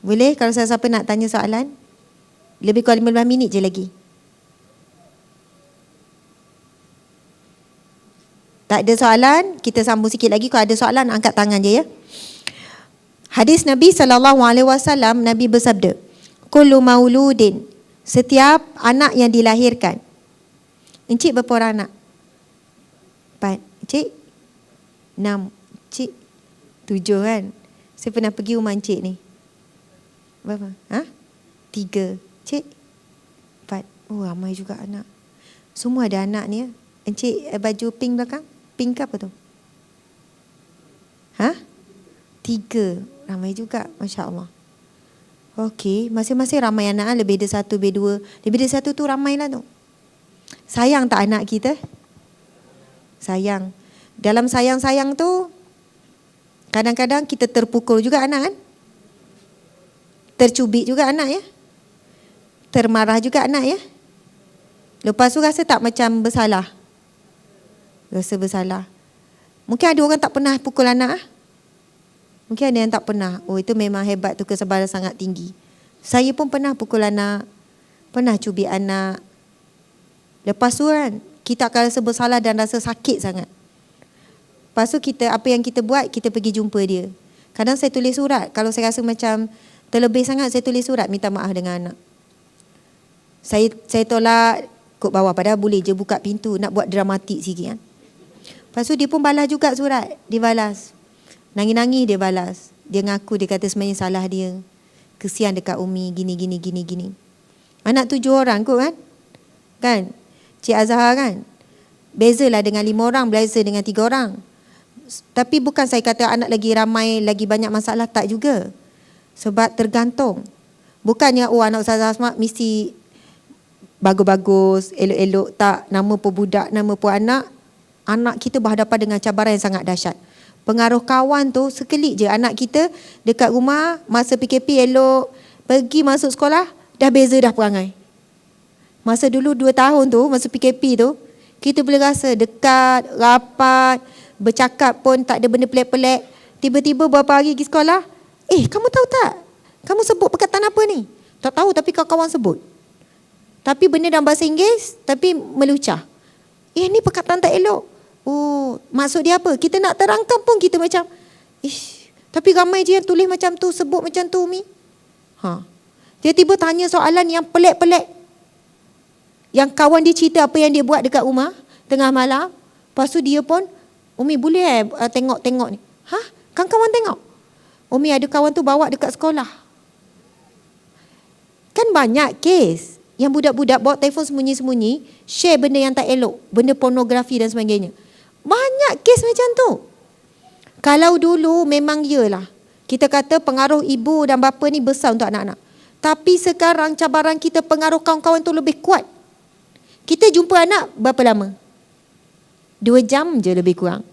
Boleh kalau siapa nak tanya soalan? Lebih kurang 15 minit je lagi. Tak ada soalan, kita sambung sikit lagi. Kalau ada soalan, angkat tangan je ya. Hadis Nabi SAW, Nabi bersabda, kullu mauludin, setiap anak yang dilahirkan. Encik berapa orang anak? 4. Encik? 6. Encik? 7 kan? Saya pernah pergi rumah encik ni. Berapa? 3. Encik? 4. Oh, ramai juga anak. Semua ada anak ni ya. Encik baju pink belakang? Pink ke apa tu? 3. Ramai juga, Masya Allah. Okey, masing-masing ramai anak. Lebih dari 1, lebih 2. Lebih dari 1 tu ramai lah tu. Sayang tak anak kita? Sayang. Dalam sayang-sayang tu, kadang-kadang kita terpukul juga anak kan? Tercubit juga anak ya? Termarah juga anak ya? Lepas tu rasa tak macam bersalah? Rasa bersalah. Mungkin ada orang tak pernah pukul anak. Mungkin ada yang tak pernah. Oh, itu memang hebat tu, kesabaran sangat tinggi. Saya pun pernah pukul anak. Pernah cubit anak. Lepas tu kan, kita akan rasa bersalah dan rasa sakit sangat. Lepas tu apa yang kita buat, kita pergi jumpa dia. Kadang saya tulis surat. Kalau saya rasa macam terlebih sangat, saya tulis surat minta maaf dengan anak. Saya tolak kot bawah. Padahal boleh je buka pintu. Nak buat dramatik sikit kan. Lepas tu dia pun balas juga surat. Dia balas. Nangis-nangis dia balas. Dia ngaku, dia kata sebenarnya salah dia. Kesian dekat Umi, gini. Anak 7 orang kot kan? Kan? Cik Azhar kan? Bezalah dengan 5 orang, beza dengan 3 orang. Tapi bukan saya kata anak lagi ramai, lagi banyak masalah. Tak juga. Sebab tergantung. Bukannya anak Ustazah Asma mesti bagus-bagus, elok-elok. Tak, nama pun budak, nama pun anak. Anak kita berhadapan dengan cabaran yang sangat dahsyat. Pengaruh kawan tu, sekelip je anak kita dekat rumah, masa PKP elok, pergi masuk sekolah, dah beza dah perangai. Masa dulu 2 tahun tu, masa PKP tu, kita boleh rasa dekat, rapat, bercakap pun tak ada benda pelik-pelik. Tiba-tiba beberapa hari pergi sekolah, kamu tahu tak? Kamu sebut perkataan apa ni? Tak tahu tapi kawan-kawan sebut. Tapi benda dalam bahasa Inggeris, tapi melucah. Ni perkataan tak elok. Oh, maksud dia apa? Kita nak terangkan pun kita macam, tapi ramai je yang tulis macam tu, sebut macam tu Umi. Dia tiba tanya soalan yang pelik-pelik. Yang kawan dia cerita apa yang dia buat dekat rumah tengah malam. Lepas tu dia pun, Umi boleh tengok-tengok ni. Kan kawan tengok? Umi ada kawan tu bawa dekat sekolah. Kan banyak kes yang budak-budak bawa telefon sembunyi-sembunyi, share benda yang tak elok, benda pornografi dan sebagainya. Banyak kes macam tu. Kalau dulu memang iyalah, kita kata pengaruh ibu dan bapa ni besar untuk anak-anak. Tapi sekarang cabaran kita, pengaruh kawan-kawan tu lebih kuat. Kita jumpa anak berapa lama? 2 jam je lebih kurang.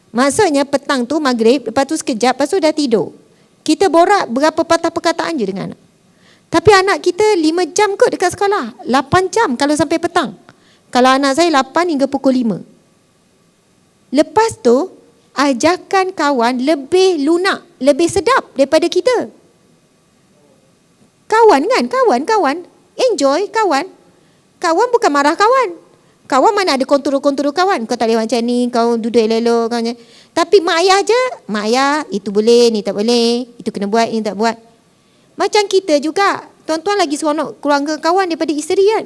Maksudnya petang tu maghrib, lepas tu sekejap, lepas tu dah tidur. Kita borak berapa patah perkataan je dengan anak. Tapi anak kita 5 jam kot dekat sekolah. 8 jam kalau sampai petang. Kalau anak saya 8 hingga pukul 5. Lepas tu, ajakan kawan lebih lunak, lebih sedap daripada kita. Kawan kan? Kawan. Enjoy kawan. Kawan bukan marah kawan. Kawan mana ada kontur-kontur kawan. Kau tak boleh macam ni, kau duduk elok-elok. Tapi mak ayah je. Mak ayah, itu boleh, ni tak boleh. Itu kena buat, ni tak buat. Macam kita juga. Tuan-tuan lagi seronok keluarga kawan daripada isteri kan.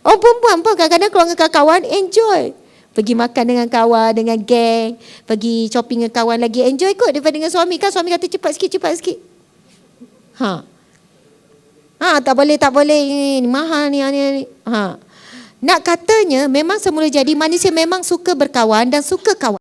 Orang perempuan pun kadang-kadang keluarga kawan enjoy. Pergi makan dengan kawan, dengan geng, pergi shopping dengan kawan lagi enjoy kot daripada dengan suami. Kan suami kata cepat sikit. Tak boleh ni mahal ni. Nak katanya memang semula jadi manusia memang suka berkawan dan suka kawan.